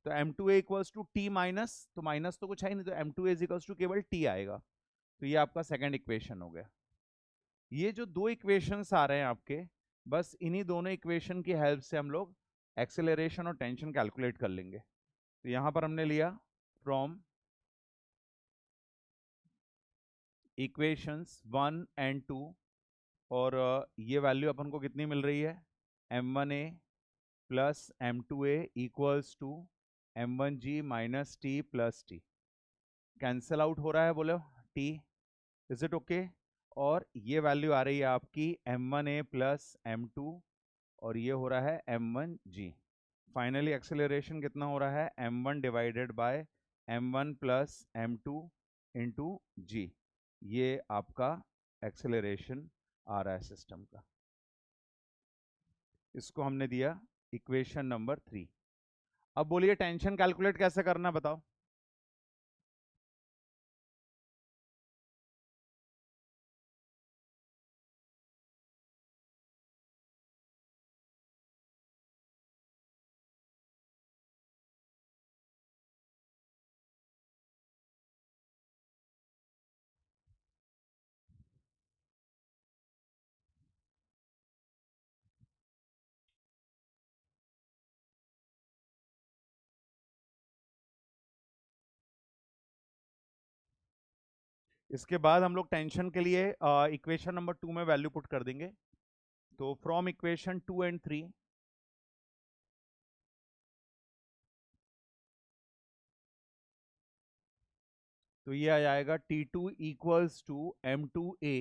तो m2a equals to T minus, तो माइनस तो कुछ है ही नहीं, तो m2a इक्वल्स टू केवल T आएगा। तो ये आपका सेकंड इक्वेशन हो गया। ये जो दो इक्वेशंस आ रहे हैं आपके, बस इन्हीं दोनों इक्वेशन की हेल्प से हम लोग एक्सेलरेशन और टेंशन कैलकुलेट कर लेंगे। तो यहां पर हमने लिया फ्रॉम इक्वेशंस 1 एंड 2, और ये वैल्यू अपन को कितनी मिल रही है, m1a plus m2a equals to m1g minus T plus T. Cancel out हो रहा है, बोलो t, इज इट ओके। और ये वैल्यू आ रही है आपकी m1a प्लस m2, और ये हो रहा है m1g। फाइनली एक्सेलरेशन कितना हो रहा है, m1 divided by m1 plus m2 into g. ये आपका एक्सेलरेशन आ रहा है सिस्टम का, इसको हमने दिया इक्वेशन नंबर 3। अब बोलिए टेंशन कैलकुलेट कैसे करना, बताओ। इसके बाद हम लोग टेंशन के लिए इक्वेशन नंबर 2 में वैल्यू पुट कर देंगे। तो फ्रॉम इक्वेशन 2 एंड 3, तो ये आ जाएगा T2 equals to M2A,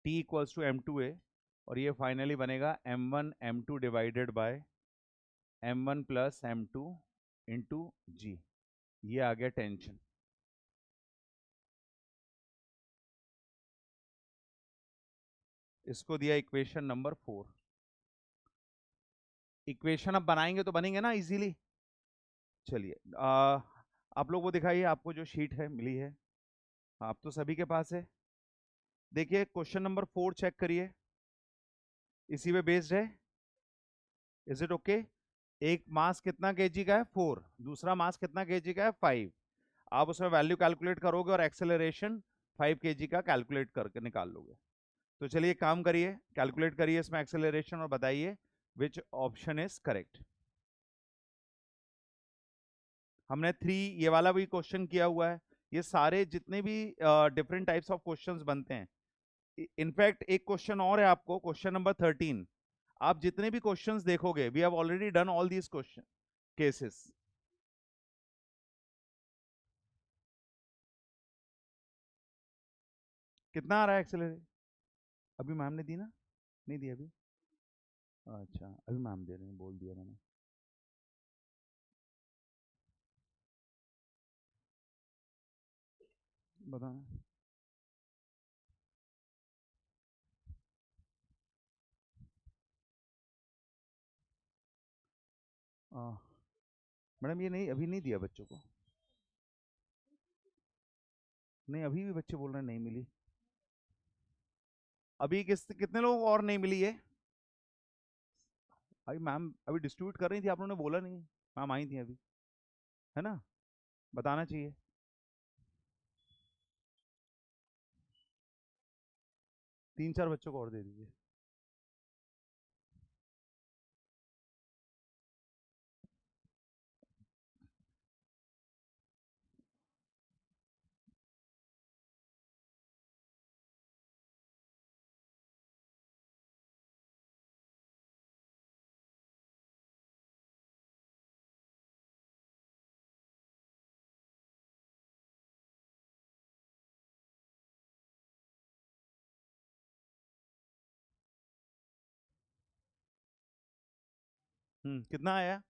T equals to M2A, और ये फाइनली बनेगा M1 M2 divided by M1 plus M2 into g. ये आ गया टेंशन। इसको दिया इक्वेशन नंबर 4। इक्वेशन अब बनाएंगे तो बनेंगे ना इजीली। चलिए आप लोग को दिखाइए, आपको जो शीट है मिली है, आप तो सभी के पास है। देखिए क्वेश्चन नंबर 4 चेक करिए, इसी पे बेस्ड है, इज इट ओके। एक मास कितना केजी का है, 4, दूसरा मास कितना केजी का है, 5। आप उसमें वैल्यू कैलकुलेट करोगे और एक्सेलरेशन 5 केजी का कैलकुलेट करके निकाल लोगे। तो चलिए काम करिए, कैलकुलेट करिए इसमें एक्सेलरेशन और बताइए विच ऑप्शन इज करेक्ट। हमने 3 ये वाला भी क्वेश्चन किया हुआ है। ये सारे जितने भी डिफरेंट टाइप्स ऑफ क्वेश्चंस बनते हैं, इनफैक्ट एक क्वेश्चन और है आपको, क्वेश्चन नंबर 13। आप जितने भी क्वेश्चंस देखोगे, we have already done all these question cases. कितना आ रहा है एक्सेलरेशन, अभी मैम ने दी ना, नहीं दी अभी, अच्छा अभी मैम दे रहे हैं, बोल दिया मैंने। बताना। मैडम ये नहीं, अभी नहीं दिया बच्चों को, नहीं अभी भी बच्चे बोल रहे हैं नहीं मिली। अभी कितने लोगों को और नहीं मिली है, अभी मैम अभी डिस्ट्रीब्यूट कर रही थी, आप लोगों ने बोला नहीं, मैम आई थी अभी, है ना, बताना चाहिए। 3-4 बच्चों को और दे दीजिए। कितना आया?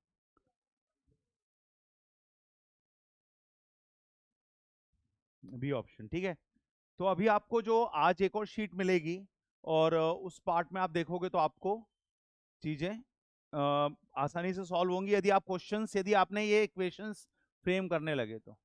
बी ऑप्शन, ठीक है। तो अभी आपको जो आज एक और शीट मिलेगी, और उस पार्ट में आप देखोगे तो आपको चीजें आसानी से सॉल्व होंगी, यदि आप क्वेश्चंस, यदि आपने ये इक्वेशंस फ्रेम करने लगे तो।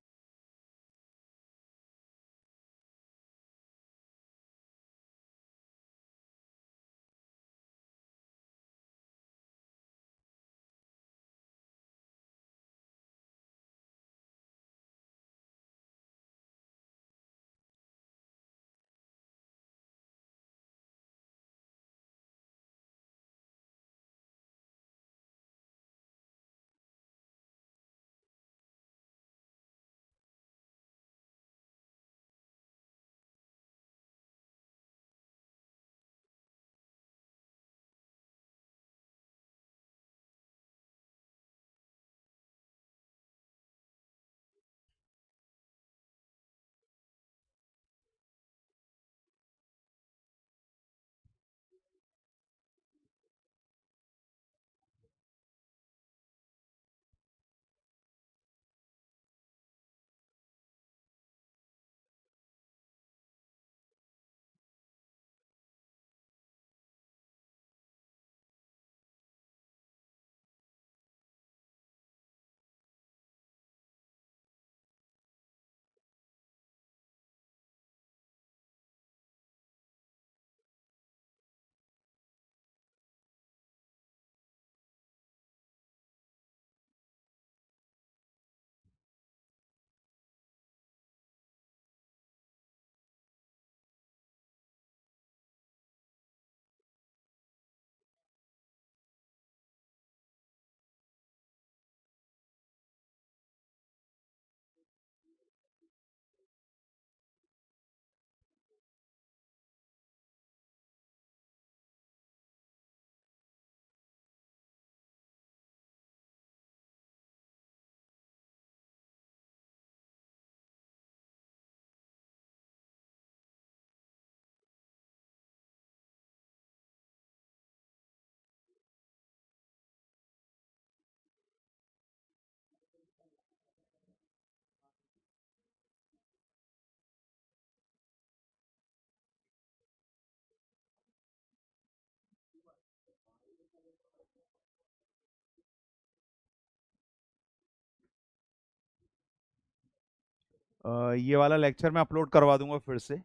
ये वाला लेक्चर मैं अपलोड करवा दूंगा फिर से।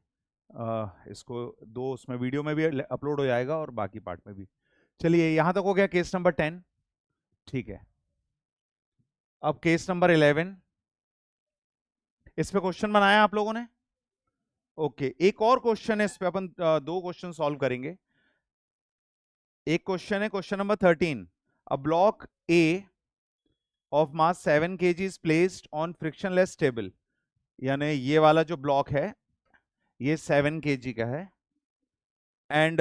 इसको दो उसमें वीडियो में भी अपलोड हो जाएगा और बाकी पार्ट में भी। चलिए, यहां तक हो गया केस नंबर 10, ठीक है। अब केस नंबर 11, इस पे क्वेश्चन बनाया आप लोगों ने? ओके, एक और क्वेश्चन है इस पे, अपन दो क्वेश्चन सॉल्व करेंगे। एक क्वेश्चन है question number 13। A block A of mass 7 kg is placed on frictionless table, यानी ये वाला जो ब्लॉक है ये 7 kg का है, and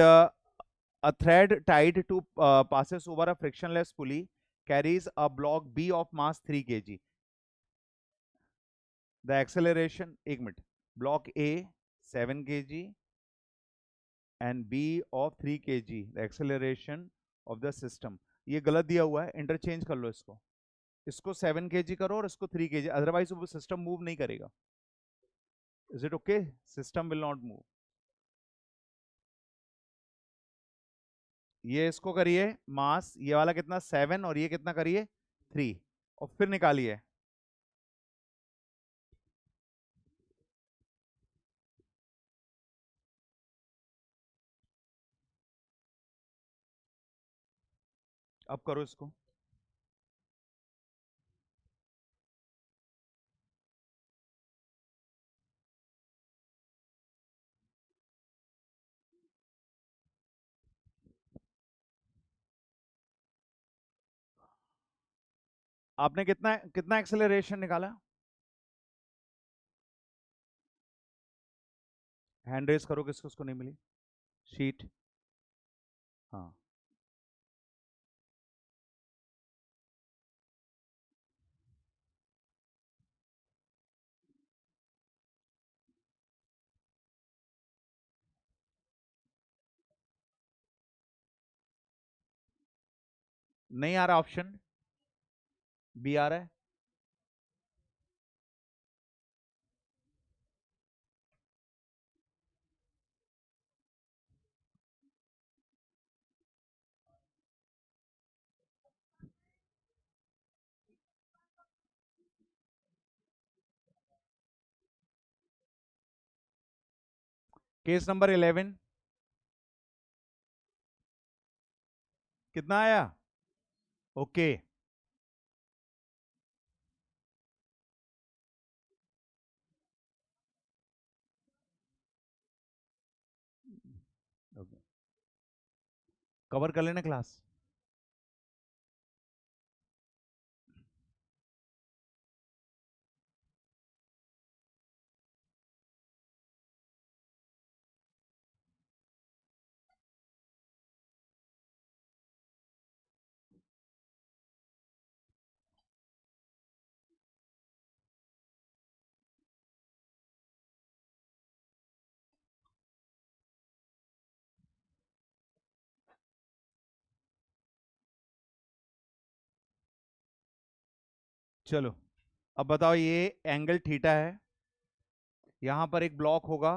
a thread tied to passes over a frictionless pulley carries a block B of mass 3 kg. The acceleration, एक minute, block A 7 kg and B of 3 kg, the acceleration of the system. ये गलत दिया हुआ है, interchange कर लो इसको, इसको 7 kg करो और इसको 3 kg, अदरवाइज वो सिस्टम मूव नहीं करेगा। Is it okay? System will not move. ये इसको करिए मास, ये वाला कितना 7 और ये कितना करिए 3, और फिर निकालिए। अब करो इसको। आपने कितना कितना एक्सेलरेशन निकाला? हैंड रेस करो, किसको उसको नहीं मिली शीट? हाँ, नहीं आ रहा ऑप्शन, बी आ रहा है। केस नंबर 11 कितना आया? ओके। कवर कर लेना क्लास। चलो, अब बताओ, ये एंगल थीटा है, यहां पर एक ब्लॉक होगा,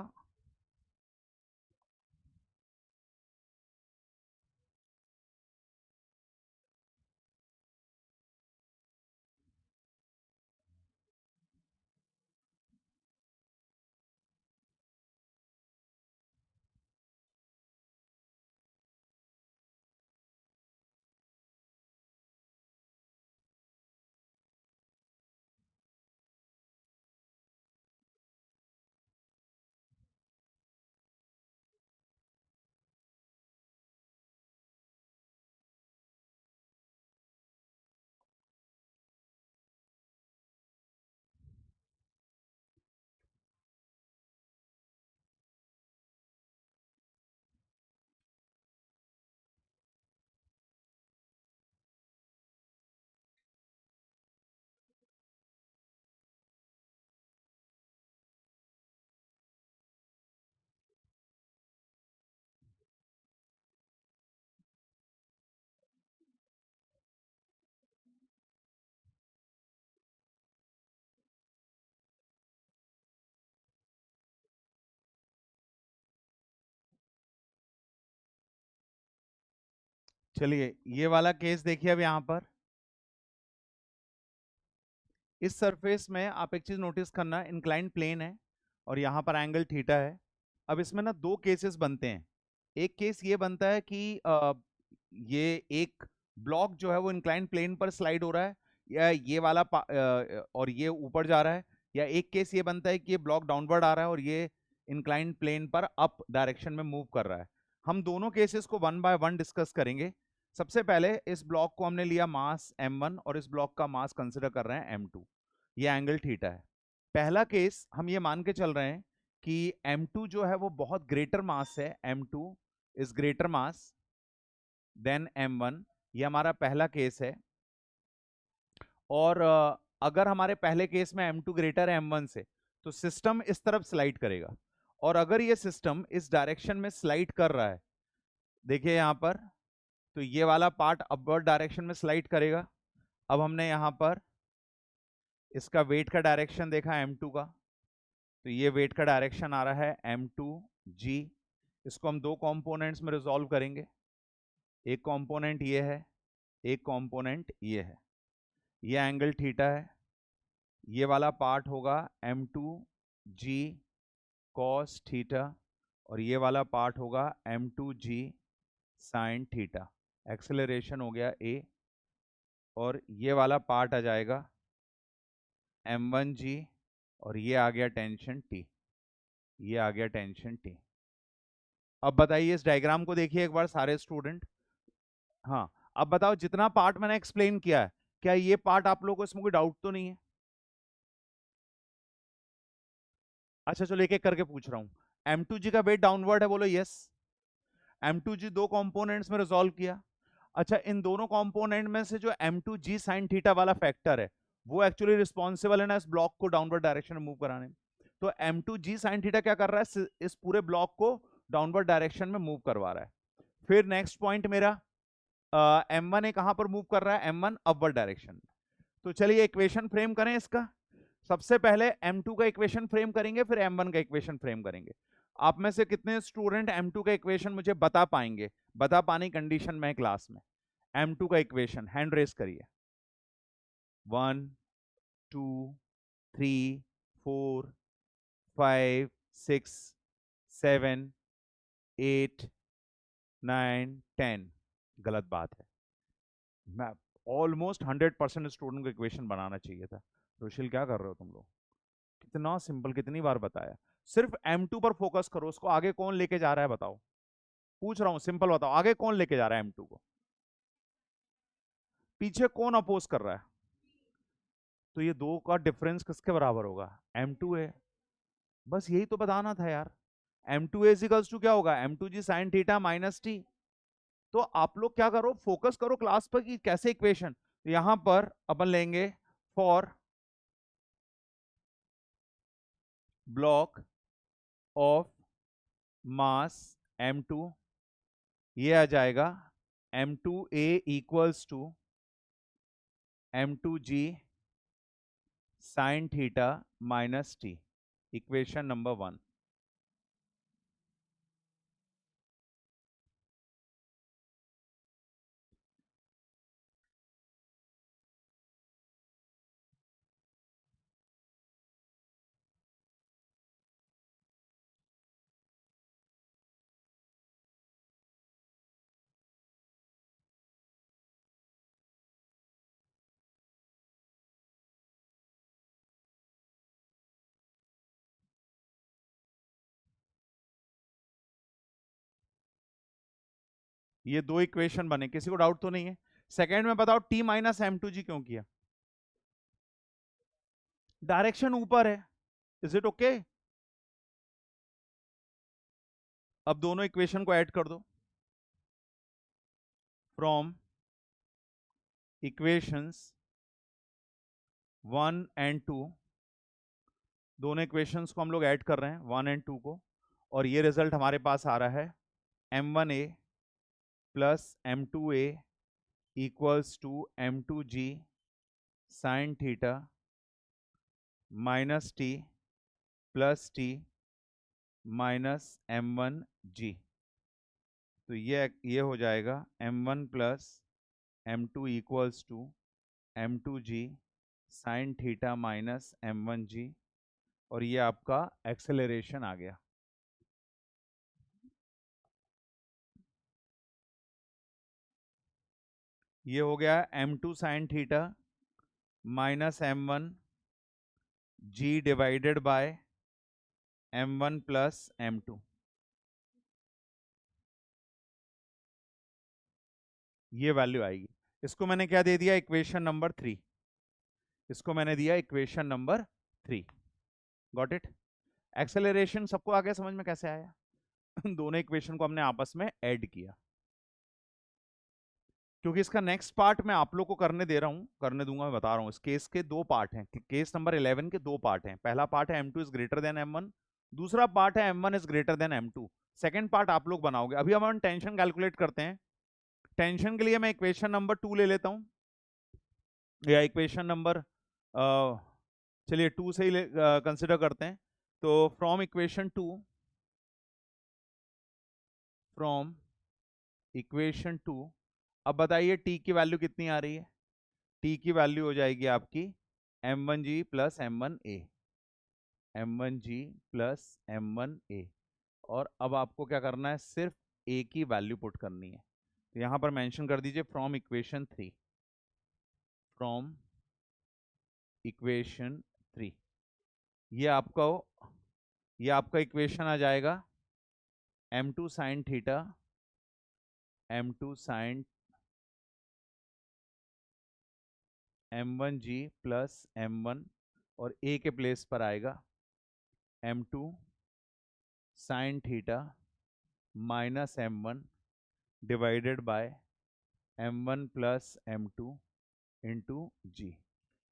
चलिए ये वाला केस देखिए। अब यहां पर इस सरफेस में आप एक चीज नोटिस करना, इंक्लाइन प्लेन है और यहां पर एंगल थीटा है। अब इसमें ना दो केसेस बनते हैं। एक केस ये बनता है कि ये एक ब्लॉक जो है वो इंक्लाइन प्लेन पर स्लाइड हो रहा है, या ये वाला और ये ऊपर जा रहा है, या एक केस ये बनता है कि ये ब्लॉक डाउनवर्ड आ रहा है और ये इंक्लाइन प्लेन पर अप डायरेक्शन में मूव कर रहा है। हम दोनों केसेस को वन बाय वन डिस्कस करेंगे। सबसे पहले इस ब्लॉक को हमने लिया मास m1 और इस ब्लॉक का मास कंसिडर कर रहे हैं m2। ये एंगल थीटा है। पहला केस हम ये मान के चल रहे हैं कि m2 जो है वो बहुत ग्रेटर मास है, m2 is greater mass then m1। ये हमारा पहला केस है। और अगर हमारे पहले केस में m2 ग्रेटर है m1 से, तो सिस्टम इस तरफ स्लाइड करेगा। और अगर ये सिस्टम इस डायरेक्शन में स्लाइड कर रहा है, देखिए यहां पर, तो ये वाला पार्ट अपवर्ड डायरेक्शन में स्लाइड करेगा। अब हमने यहां पर इसका वेट का डायरेक्शन देखा m2 का, तो ये वेट का डायरेक्शन आ रहा है m2g। इसको हम दो कंपोनेंट्स में रिजॉल्व करेंगे। एक कंपोनेंट ये है, एक कंपोनेंट ये है। ये एंगल थीटा है, ये वाला पार्ट होगा m2g cos थीटा और ये वाला पार्ट होगा m2g sin थीटा। एक्सेलरेशन हो गया a, और ये वाला पार्ट आ जाएगा m1g, और ये आ गया टेंशन t। ये आ गया टेंशन t। अब बताइए, इस डायग्राम को देखिए एक बार सारे स्टूडेंट। हाँ, अब बताओ, जितना पार्ट मैंने एक्सप्लेन किया है, क्या ये पार्ट आप लोगों को इसमें कोई डाउट तो नहीं है? अच्छा चलो एक एक करके पूछ रहा हूं। m2g का वेट डाउनवर्ड है, बोलो यस। m2g दो कंपोनेंट्स में रिजॉल्व किया। अच्छा, इन दोनों कंपोनेंट में से जो m2g sin थीटा वाला फैक्टर है, वो एक्चुअली रिस्पॉन्सिबल है ना इस ब्लॉक को डाउनवर्ड डायरेक्शन में मूव कराने में। तो m2g sin थीटा क्या कर रहा है, इस पूरे ब्लॉक को डाउनवर्ड डायरेक्शन में मूव करवा रहा है। फिर नेक्स्ट पॉइंट मेरा, m1 ए कहां पर मूव कर रहा है, m1 अपवर्ड डायरेक्शन में। तो चलिए इक्वेशन फ्रेम करें इसका। सबसे पहले m2 का इक्वेशन फ्रेम करेंगे, फिर m1 का इक्वेशन फ्रेम करेंगे। आप में से कितने स्टूडेंट m2 का इक्वेशन मुझे बता पाएंगे, बता पाने की कंडीशन में क्लास में? m2 का इक्वेशन हैंड रेस करिए। 1 2 3 4 5 6 7 8 9 10। गलत बात है, मैं ऑलमोस्ट 100% स्टूडेंट को इक्वेशन बनाना चाहिए था। रुशिल क्या कर रहे हो तुम लोग? कितना सिंपल, कितनी बार बताया। सिर्फ M2 पर फोकस करो, उसको आगे कौन लेके जा रहा है बताओ, पूछ रहा हूं, सिंपल बताओ, आगे कौन लेके जा रहा है M2 को, पीछे कौन अपोज कर रहा है? तो ये दो का डिफरेंस किसके बराबर होगा, M2A। बस यही तो बताना था यार। M2A इक्वल्स टू क्या होगा, M2G sine theta minus T. तो आप लोग क्या करो, फोकस करो क्लास पर कि कैसे इक्वेशन। यहां पर अपन लेंगे for block of mass M2, ये आ जाएगा M2A equals to M2G sine theta minus T, equation number 1। ये दो इक्वेशन बने, किसी को डाउट तो नहीं है? सेकेंड में बताओ T माइनस M2G क्यों किया? डायरेक्शन ऊपर है, इज इट ओके? अब दोनों इक्वेशन को ऐड कर दो। फ्रॉम इक्वेशंस 1 एंड 2, दोनों इक्वेशंस को हम लोग ऐड कर रहे हैं 1 एंड 2 को, और ये रिजल्ट हमारे पास आ रहा है M1A plus M2A equals to M2G sine theta minus T plus T minus M1G। तो ये हो जाएगा M1 plus M2 equals to M2G sine theta minus M1G, और ये आपका एक्सेलरेशन आ गया। ये हो गया M2 sine theta minus M1G divided by M1 plus M2। ये वैल्यू आएगी। इसको मैंने क्या दे दिया, इक्वेशन नंबर 3। इसको मैंने दिया equation number 3। Got it? Acceleration सबको आगे समझ में कैसे आया? दोनों इक्वेशन को हमने आपस में ऐड किया। क्योंकि इसका नेक्स्ट पार्ट मैं आप लोग को करने दे रहा हूं, करने दूंगा, मैं बता रहा हूं। इस केस के दो पार्ट हैं, केस नंबर 11 के दो पार्ट हैं। पहला पार्ट है M2 is greater then M1, दूसरा पार्ट है M1 is greater than M2। Second part आप लोग बनाओगे। अभी हम टेंशन कैलकुलेट करते हैं। टेंशन के लिए मैं इक्वेशन नंबर 2 ले लेता हूं, या इक्वेशन नंबर चलिए 2 से ही कंसिडर करते हैं। तो फ्रॉम इक्वेशन 2, फ्रॉम इक्वेशन 2, अब बताइए टी की वैल्यू कितनी आ रही है? टी की वैल्यू हो जाएगी आपकी M1G plus M1A, M1G plus M1A। और अब आपको क्या करना है, सिर्फ A की वैल्यू पुट करनी है। तो यहां पर मेंशन कर दीजिए फ्रॉम इक्वेशन 3, फ्रॉम इक्वेशन 3। ये आपका इक्वेशन आ जाएगा M2 sine theta, M2 sign M1G plus M1, और A के प्लेस पर आएगा M2 sine theta minus M1 divided by M1 plus M2 into G।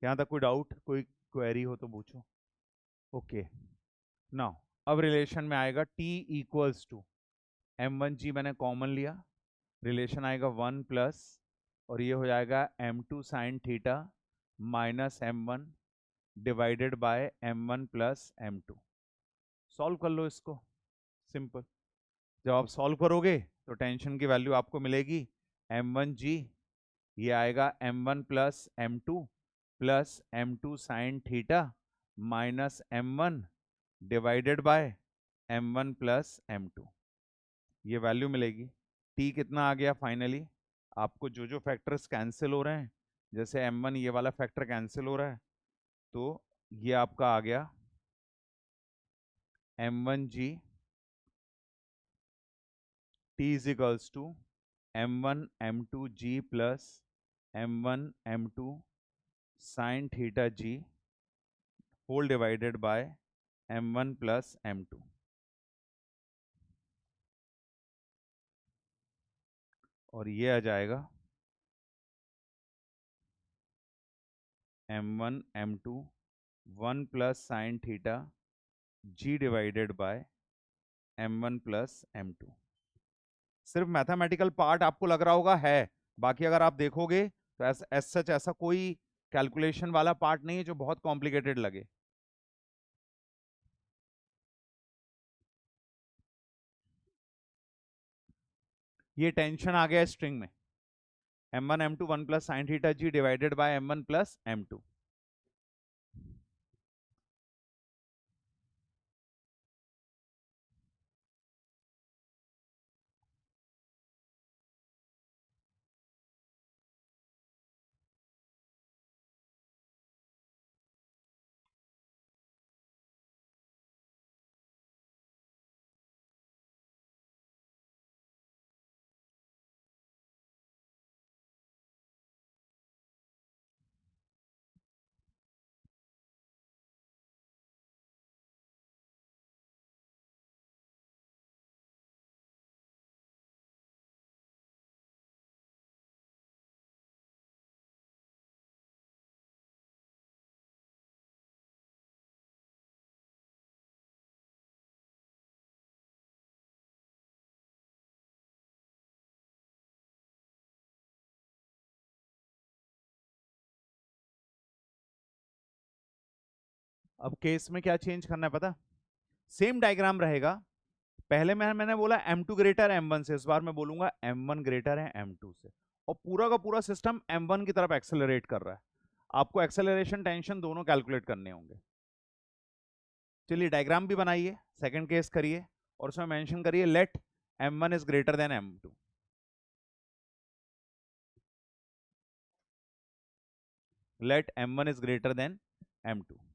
यहाँ तक कोई डाउट, कोई क्वेरी हो तो पूछो। ओके, नाउ अब रिलेशन में आएगा T इक्वल्स टू M1G मैंने कॉमन लिया, रिलेशन आएगा 1 प्लस और ये हो जाएगा m2 sine theta minus m1 divided by m1 plus m2। Solve कर लो इसको, सिंपल। जब आप सॉल्व करोगे तो टेंशन की वैल्यू आपको मिलेगी m1g, ये आएगा m1 plus m2 plus m2 sine theta minus m1 divided by m1 plus m2, ये वैल्यू मिलेगी। t कितना आ गया फाइनली, आपको जो जो फैक्टर्स कैंसिल हो रहे हैं, जैसे m1 ये वाला फैक्टर कैंसिल हो रहा है, तो ये आपका आ गया m1g t is equals to m1 m2g plus m1 m2 sine theta g whole divided by m1 plus m2। और ये आ जाएगा m1 m2 1 plus sine theta g divided by m1 plus m2। सिर्फ मैथमेटिकल पार्ट आपको लग रहा होगा है, बाकी अगर आप देखोगे तो एज सच ऐसा कोई कैलकुलेशन वाला पार्ट नहीं है जो बहुत कॉम्प्लिकेटेड लगे। ये टेंशन आ गया स्ट्रिंग में, m1 m2 1 plus sine theta g divided by m1 plus m2। अब केस में क्या चेंज करना है पता, सेम डायग्राम रहेगा। पहले मैंने बोला m2 ग्रेटर m1 से, इस बार मैं बोलूंगा m1 ग्रेटर है m2 से, और पूरा का पूरा सिस्टम m1 की तरफ एक्सेलरेट कर रहा है। आपको एक्सेलरेशन टेंशन दोनों कैलकुलेट करने होंगे। चलिए डायग्राम भी बनाइए, सेकंड केस करिए और उसमें मेंशन करिए let m1 is greater than m2। Let m1 is greater than m2।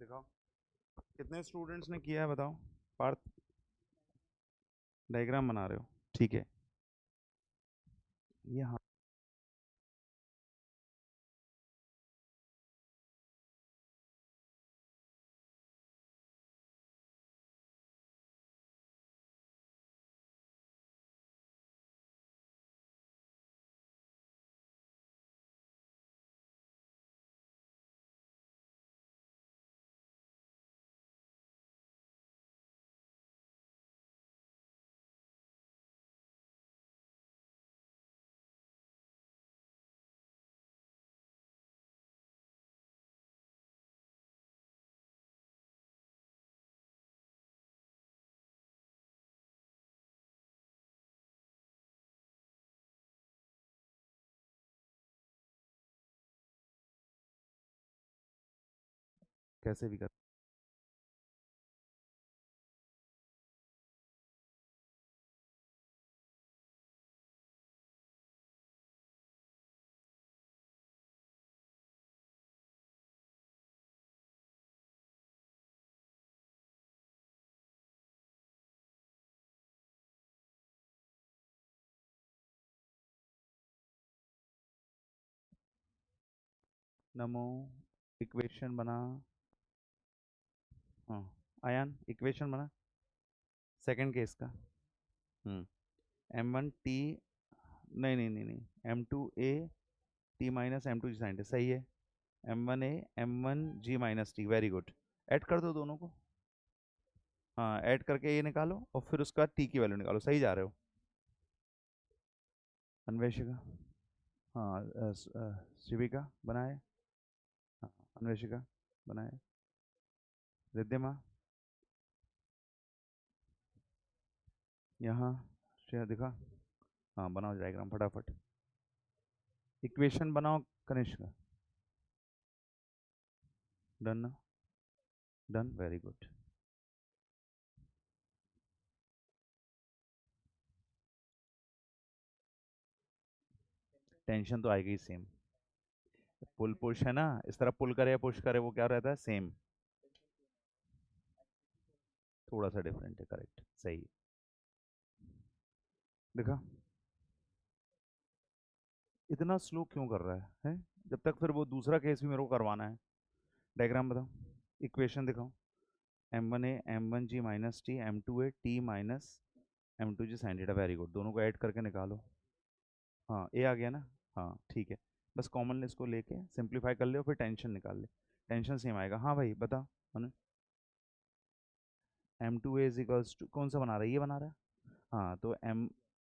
दिखाओ कितने स्टूडेंट्स ने किया है बताओ। पार्थ, डायग्राम बना रहे हो, ठीक है। ये हाँ, कैसे भी कर। नमो, इक्वेशन बना। हाँ, आयान इक्वेशन बना सेकंड केस का। M1 T, नहीं, M2A T minus M2 G sign सही है। M1A M1G minus T, very good. Add कर दो दोनों को। हाँ, ऐड करके ये निकालो और फिर उसका T की वैल्यू निकालो, सही जा रहे हो। अन्वेषिका, हाँ शिविका बनाए। हाँ, अन्वेषिका बनाए। रिद्धिमा, यहाँ श्रेया दिखा। हाँ, बनाओ डायग्राम फटाफट। इक्वेशन बनाओ Kanishk. Done, done, very good. Tension तो आएगी ही सेम। पुल पुश है ना, इस तरह पुल करे या पुश करे वो क्या रहता है, सेम। थोड़ा सा डिफरेंट है, करेक्ट, सही। देखा, इतना स्लो क्यों कर रहा है? जब तक फिर वो दूसरा केस भी मेरे को करवाना है। डायग्राम बताओ, इक्वेशन दिखाओ। M1A M1G minus T, M2A T minus M2G sine theta, very good. दोनों को ऐड करके निकालो। हाँ, ए आ गया ना। हाँ ठीक है, बस कॉमन इसको लेके सिंप्लीफाई कर ले और फिर टेंशन निकाल ले। टेंशन सेम आएगा। हाँ भाई बता Manu. M2A is equals to, कौन सा बना रहा है, ये बना रहा है। हाँ तो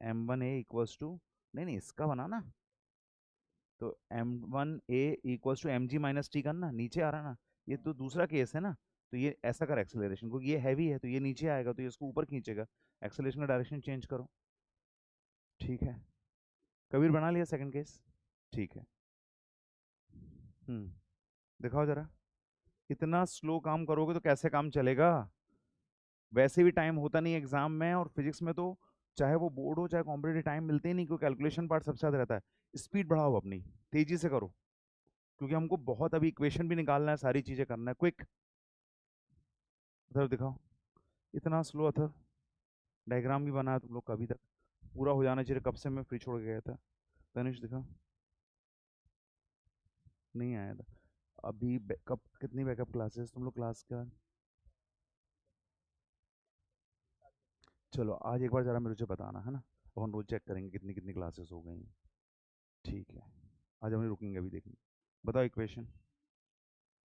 M1A इक्वल्स टू, नहीं इसका बना ना। तो M1A equals to MG minus T करना, नीचे आ रहा है ना। ये तो दूसरा केस है ना। तो ये ऐसा कर एक्सेलरेशन, क्योंकि ये हैवी है तो ये नीचे आएगा तो ये इसको ऊपर खींचेगा। एक्सेलरेशन का डायरेक्शन चेंज करो। ठीक है, कबीर बना लिया सेकंड केस। ठीक है। दिखाओ जरा। इतना स्लो काम करोगे तो कैसे काम चलेगा? वैसे भी टाइम होता नहीं एग्जाम में, और फिजिक्स में तो चाहे वो बोर्ड हो चाहे कॉम्पिटेटिव, टाइम मिलते ही नहीं, क्योंकि कैलकुलेशन पार्ट सबसे ज्यादा रहता है। स्पीड बढ़ाओ अपनी, तेजी से करो, क्योंकि हमको बहुत अभी इक्वेशन भी निकालना है, सारी चीजें करना है। क्विक, अथर दिखाओ। इतना स्लो अथर, डायग्राम भी बनाया तुम लोग का अभी तक, पूरा हो जाना चाहिए, कब से मैं फ्री छोड़ के गया था। तनिष दिखाओ। नहीं आया था अभी। कब, कितनी बैकअप क्लासेस तुम लोग क्लास का? चलो आज एक बार जरा मेरे से बताना है ना, अपन रोज चेक करेंगे कितनी कितनी क्लासेस हो गई हैं। ठीक है, आज हम नहीं रुकेंगे, अभी देखेंगे। बताओ इक्वेशन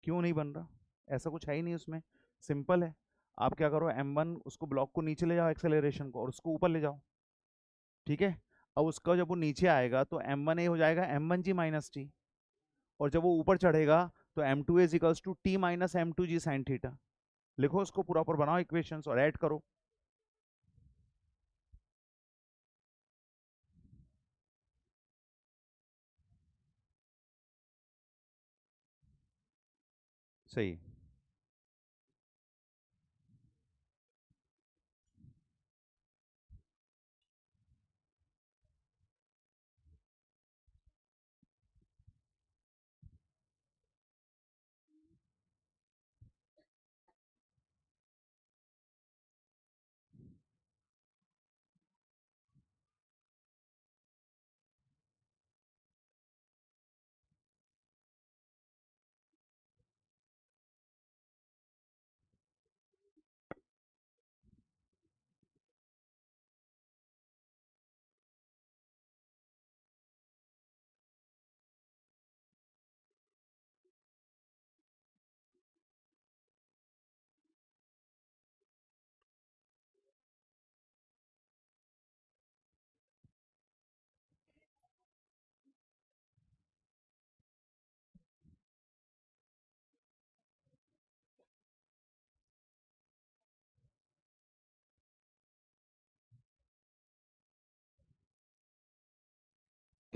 क्यों नहीं बन रहा? ऐसा कुछ है ही नहीं उसमें, सिंपल है। आप क्या करो, M1 उसको ब्लॉक को नीचे ले जाओ, एक्सेलरेशन को, और उसको ऊपर ले जाओ। ठीक है, अब उसका जब वो नीचे आएगा तो M1A हो जाएगा M1G माइनस टी, और जब वो ऊपर चढ़ेगा तो M2A equals to T minus M2G sine theta. लिखो उसको पूरा पर, बनाओ इक्वेशंस और ऐड करो। सही।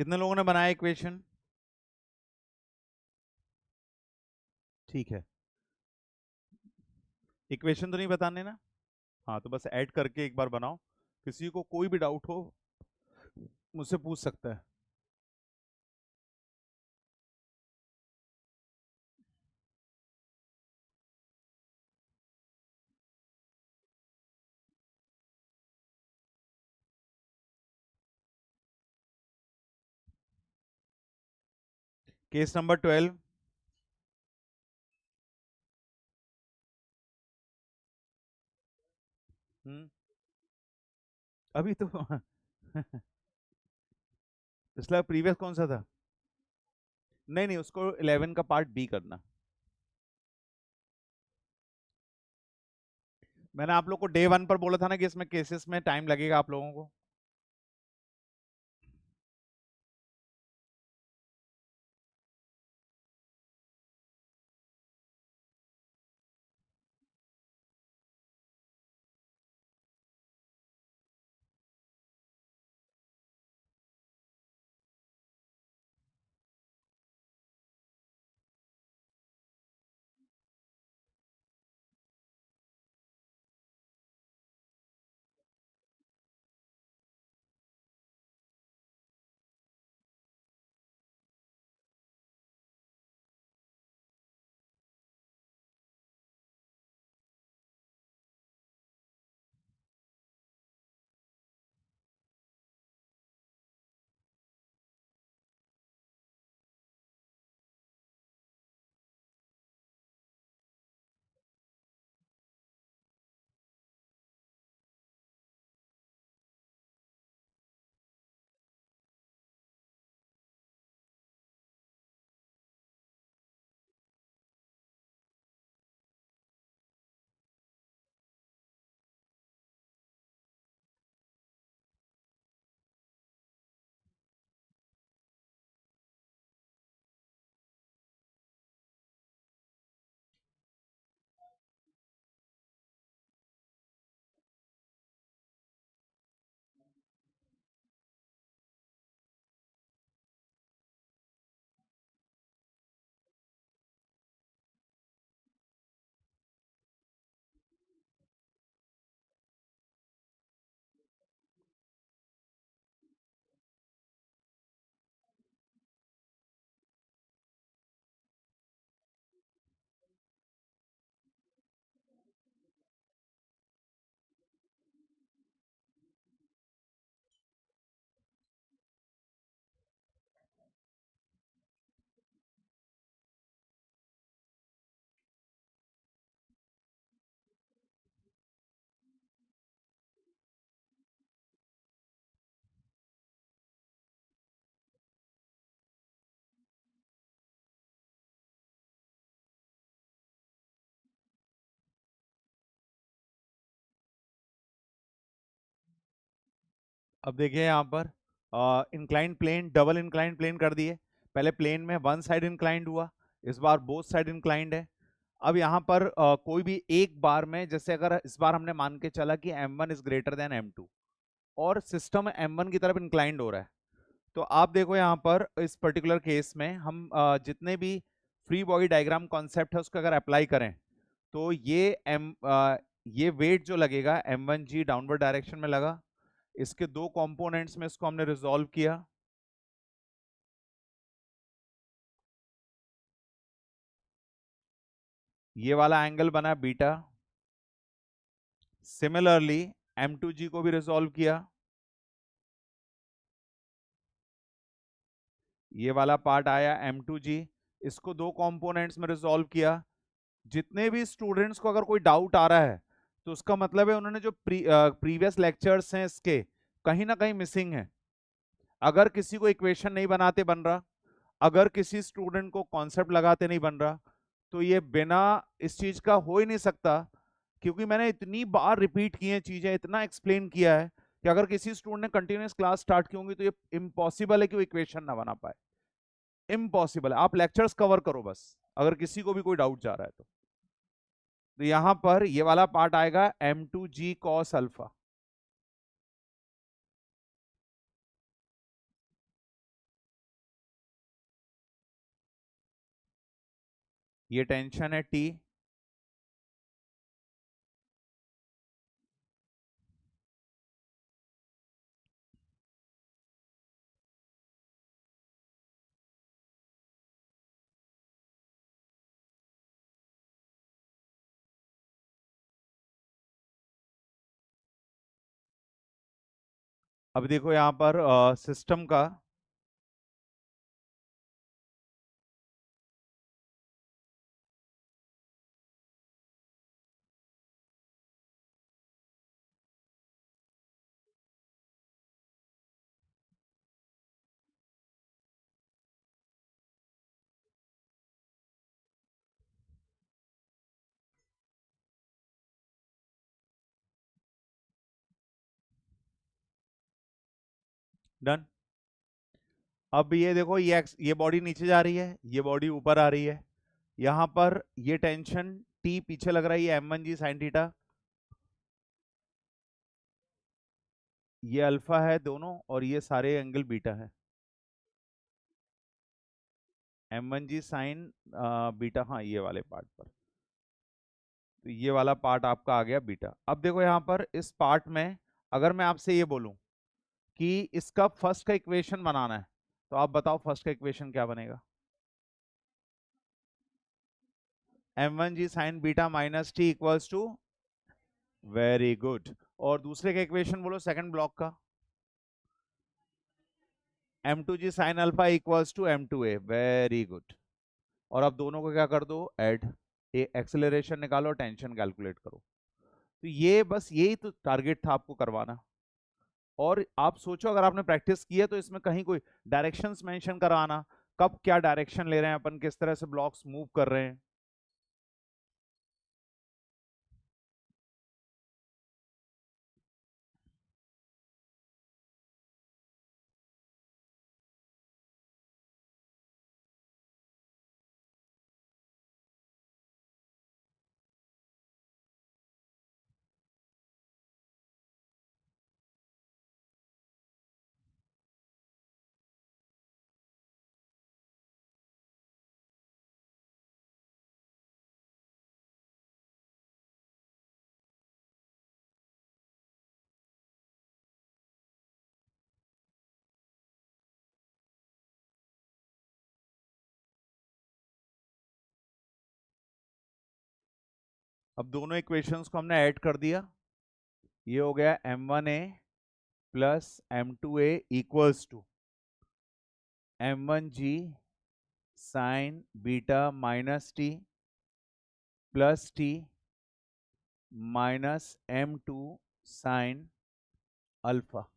कितने लोगों ने बनाया इक्वेशन? ठीक है, इक्वेशन तो नहीं बताने ना? हाँ, तो बस ऐड करके एक बार बनाओ। किसी को कोई भी डाउट हो मुझसे पूछ सकता है। Case number 12। अभी तो पिछला प्रीवियस कौन सा था? नहीं नहीं, उसको 11 का पार्ट बी करना। मैंने आप लोग को डे 1 पर बोला था ना कि इसमें केसेस में टाइम लगेगा आप लोगों को। अब देखिए यहाँ पर incline plane, double incline plane कर दिए। पहले प्लेन में वन साइड इंक्लाइंड हुआ, इस बार बोथ साइड इंक्लाइंड है। अब यहाँ पर कोई भी एक बार में, जैसे अगर इस बार हमने मान के चला कि m1 is greater than m2 और सिस्टम m1 की तरफ इंक्लाइंड हो रहा है, तो आप देखो यहाँ पर इस पर्टिकुलर केस में हम जितने भी फ्री बॉडी डायग्राम कॉन्सेप्ट है उसको अगर अप्लाई करें तो ये वेट जो लगेगा m1g डाउनवर्ड डायरेक्शन में लगा, इसके दो कंपोनेंट्स में इसको हमने रिजॉल्व किया। ये वाला एंगल बना बीटा। सिमिलरली m2g को भी रिजॉल्व किया, ये वाला पार्ट आया m2g, इसको दो कंपोनेंट्स में रिजॉल्व किया। जितने भी स्टूडेंट्स को अगर कोई डाउट आ रहा है तो उसका मतलब है उन्होंने जो प्रीवियस लेक्चर्स हैं इसके कहीं ना कहीं मिसिंग है। अगर किसी को इक्वेशन नहीं बनाते बन रहा, अगर किसी स्टूडेंट को कॉन्सेप्ट लगाते नहीं बन रहा, तो ये बिना इस चीज का हो ही नहीं सकता, क्योंकि मैंने इतनी बार रिपीट की हैं चीजें, इतना एक्सप्लेन किया है कि अगर किसी स्टूडेंट ने कंटिन्यूअस क्लास स्टार्ट की होंगी तो ये इम्पॉसिबल है कि वो इक्वेशन ना बना पाए। इम्पॉसिबल है। आप लेक्चर्स कवर करो बस, अगर किसी को भी कोई डाउट जा रहा है तो यहां पर ये वाला पार्ट आएगा m2g cos अल्फा। ये टेंशन है T, अब देखो यहां पर सिस्टम का डन। अब ये देखो ये बॉडी नीचे जा रही है, ये बॉडी ऊपर आ रही है, यहां पर ये टेंशन T पीछे लग रहा है, ये M1G साइन थीटा, ये अल्फा है दोनों, और ये सारे एंगल बीटा है। M1G साइन बीटा, हाँ ये वाले पार्ट पर, तो ये वाला पार्ट आपका आ गया बीटा। अब देखो यहां पर इस पार्ट में अगर मैं आपसे ये बोलूं कि इसका फर्स्ट का इक्वेशन बनाना है, तो आप बताओ फर्स्ट का इक्वेशन क्या बनेगा? M1G sine beta minus T equals to, very good. और दूसरे का इक्वेशन बोलो सेकंड ब्लॉक का, M2G sine alpha equals to M2A, very good. और अब दोनों को क्या कर दो, ऐड, ये एक्सेलरेशन निकालो, टेंशन कैलकुलेट करो। तो ये बस यही तो टारगेट था आपको करवाना। और आप सोचो अगर आपने प्रैक्टिस की है तो इसमें कहीं कोई डायरेक्शंस मेंशन कराना, कब क्या डायरेक्शन ले रहे हैं अपन, किस तरह से ब्लॉक्स मूव कर रहे हैं। अब दोनों इक्वेशंस को हमने ऐड कर दिया, ये हो गया M1A plus M2A equals to M1G sine beta minus T plus T minus M2 sine alpha.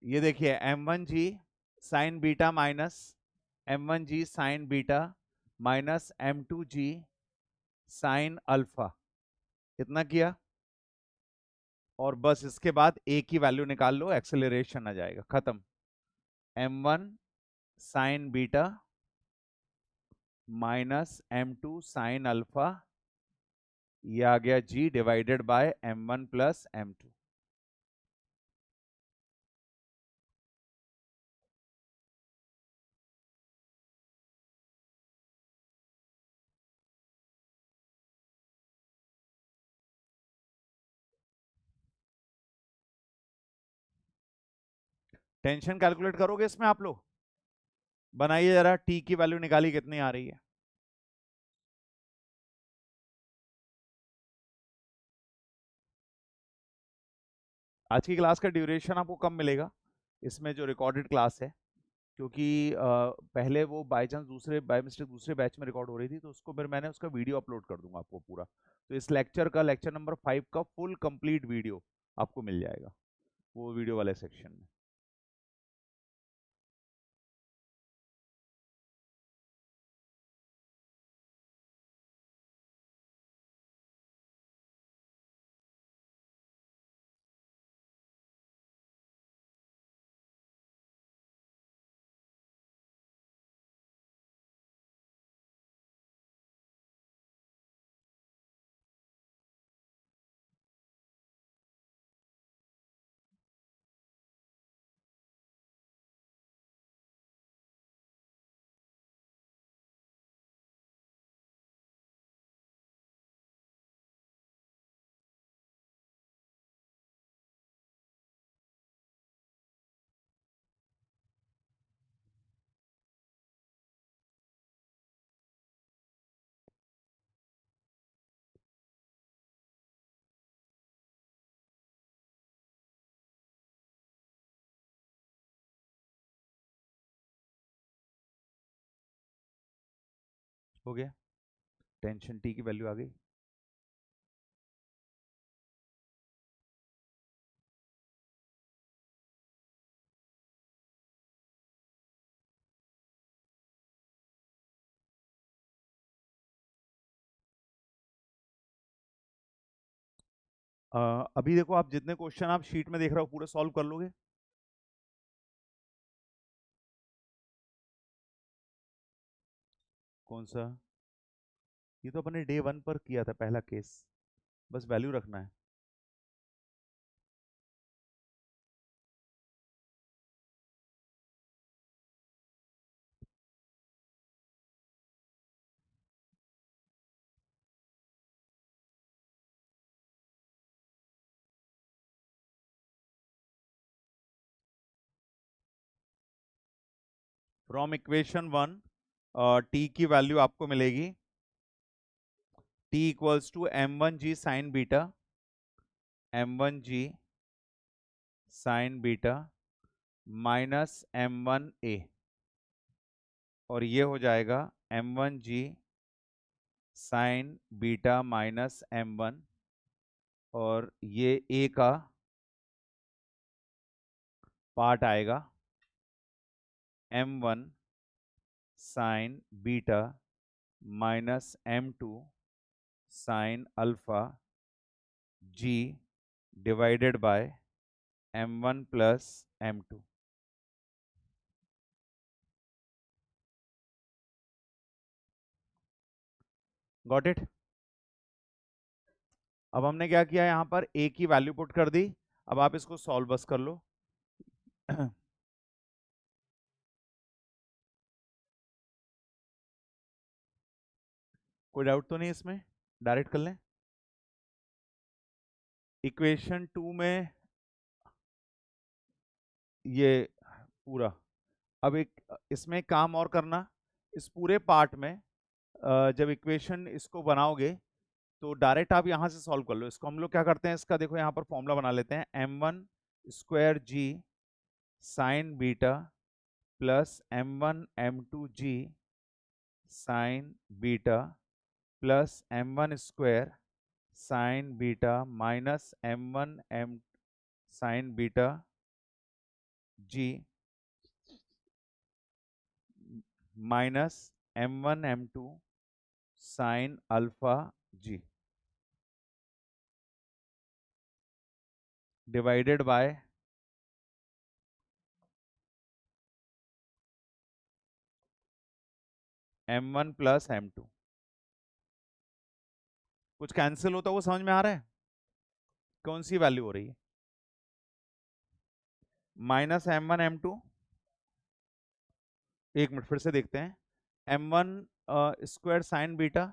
ये देखिए M1G sine beta minus M1G sine beta minus M2G sine alpha, इतना किया। और बस इसके बाद ए की वैल्यू निकाल लो, एक्सेलरेशन आ जाएगा, खत्म। M1 sign beta minus M2 sine alpha, ये आ गया G divided by M1 plus M2। Tension calculate करोगे इसमें आप लोग? बनाइए जरा, टी की वैल्यू निकाली कितनी आ रही है। आज की क्लास का ड्यूरेशन आपको कम मिलेगा इसमें जो रिकॉर्डेड क्लास है, क्योंकि पहले वो बाय चांस दूसरे बाय मिस्टेक दूसरे बैच में रिकॉर्ड हो रही थी, तो उसको फिर मैंने उसका वीडियो अपलोड कर दूंगा आपको पूरा। तो इस लेक्चर का, लेक्चर नंबर 5 का फुल कंप्लीट वीडियो आपको मिल जाएगा वो वीडियो वाले सेक्शन में। हो गया, टेंशन टी की वैल्यू आ गई। अभी देखो आप जितने क्वेश्चन आप शीट में देख रहे हो पूरे सॉल्व कर लोगे? कौन सा? ये तो अपने डे 1 पर किया था पहला केस, बस वैल्यू रखना है। फ्रॉम इक्वेशन 1 टी की वैल्यू आपको मिलेगी T equals to m1g sine beta, m1g sine beta minus m1a, और ये हो जाएगा m1g sine beta minus m1, और ये a का पार्ट आएगा m1 sign beta minus m2 sine alpha g divided by m1 plus m2। Got it? अब हमने क्या किया, यहाँ पर a की वैल्यू पुट कर दी। अब आप इसको सॉल्व बस कर लो। कोई डाउट तो नहीं इसमें? डायरेक्ट कर लें। इक्वेशन 2 में ये पूरा, अब एक इसमें काम और करना, इस पूरे पार्ट में जब इक्वेशन इसको बनाओगे तो डायरेक्ट आप यहाँ से सॉल्व कर लो इसको। हम लोग क्या करते हैं, इसका देखो यहाँ पर फॉर्मूला बना लेते हैं, m1 square ji sine beta plus m1 m2 G sine beta plus m1 square sine beta minus m1 m sine beta G minus m1 m2 sine alpha G divided by m1 plus m2। कुछ cancel होता वो समझ में आ रहा है? कौन सी value हो रही है? माइनस m1 m2, एक मिनट फिर से देखते हैं, m1 square sine beta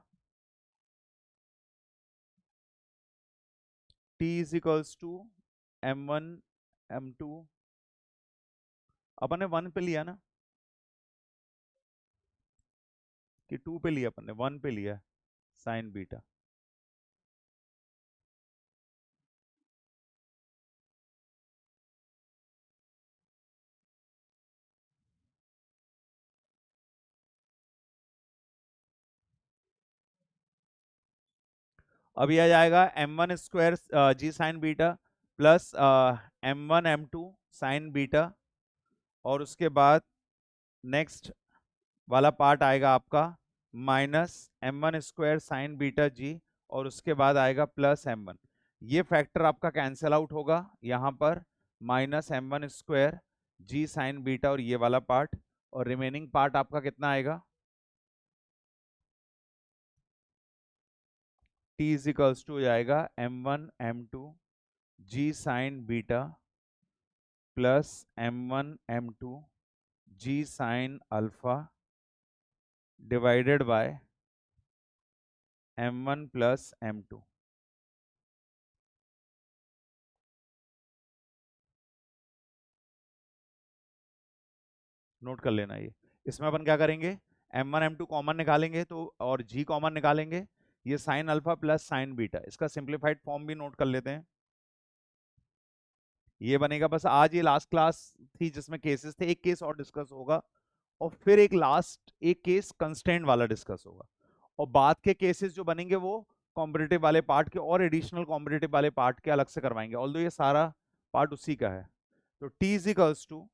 t is equals to m1 m2, अपन ने 1 पे लिया ना कि 2 पे लिया? अपन ने 1 पे लिया साइन बीटा। अब यह आ जाएगा m1 स्क्वायर जी sine beta plus m1 m2 sine beta, और उसके बाद नेक्स्ट वाला पार्ट आएगा आपका minus m1 square sine beta g, और उसके बाद आएगा प्लस m1। ये फैक्टर आपका कैंसिल आउट होगा यहाँ पर, माइनस m1 स्क्वायर जी साइन बीटा और ये वाला पार्ट, और रिमेनिंग पार्ट आपका कितना आएगा, t इज इक्वल्स टू हो जाएगा m1 m2 G sine beta plus m1 m2 G sine alpha divided by m1 plus m2। Note कर लेना ये। इसमें अपन क्या करेंगे, m1 m2 कॉमन निकालेंगे तो, और g कॉमन निकालेंगे, ये sine alpha plus sign beta, इसका सिंप्लीफाइड फॉर्म भी नोट कर लेते हैं। ये बनेगा, बस आज ये लास्ट क्लास थी जिसमें केसेस थे, एक केस और डिस्कस होगा और फिर एक लास्ट एक केस कंस्टेंट वाला डिस्कस होगा, और बाद के केसेस जो बनेंगे वो कॉम्पिटिटिव वाले पार्ट के और एडिशनल कॉम्पिटिटिव वाले पार्ट के अलग से करवाएंगे, ऑल्दो ये सारा पार्ट उसी का है। तो T इज इक्वल्स टू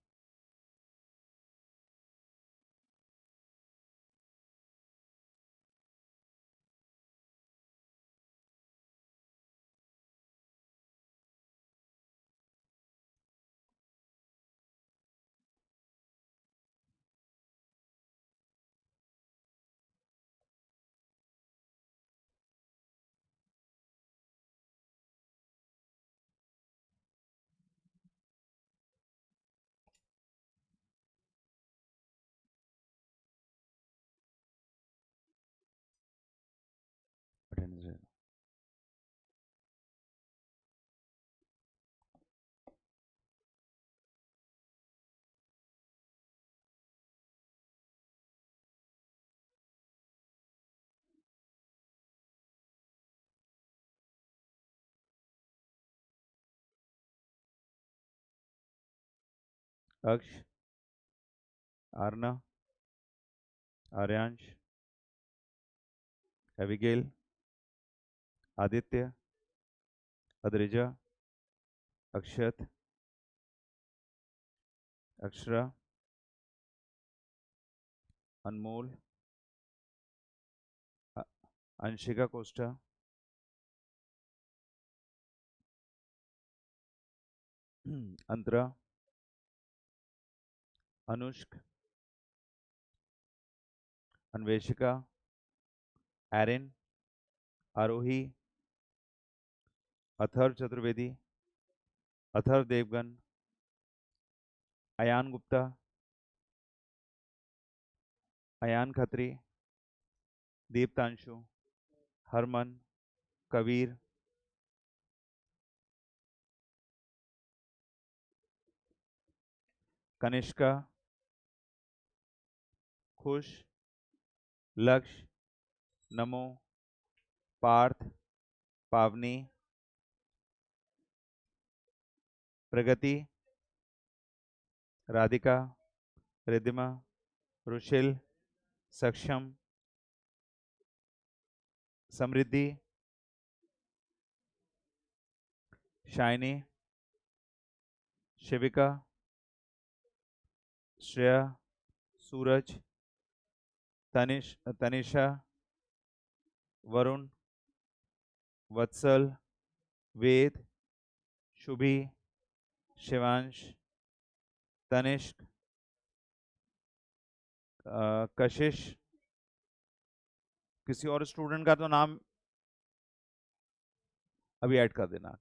अक्ष, आरना, आर्यांश, एबिगेल, आदित्य, अद्रिजा, अक्षत, अक्षरा, अनमोल, अ- अंशिका कोस्टा, अंतरा, अनुष्क, अन्वेषिका, एरिन, आरोही, अथर्व चतुर्वेदी, अथर्व देवगन, अयान गुप्ता, अयान खत्री, दीप्तांशु, हरमन, कबीर, कनिष्का, खुश, लक्ष्य, नमो, पार्थ, पावनी, प्रगति, राधिका, रिद्धिमा, रुशिल, सक्षम, समृद्धि, शाइनी, शिविका, श्रेया, सूरज, तनिषा, वरुण, वत्सल, वेद, शुभी, शिवांश, तनिष्क, कशिश, किसी और स्टूडेंट का तो नाम अभी ऐड कर देना।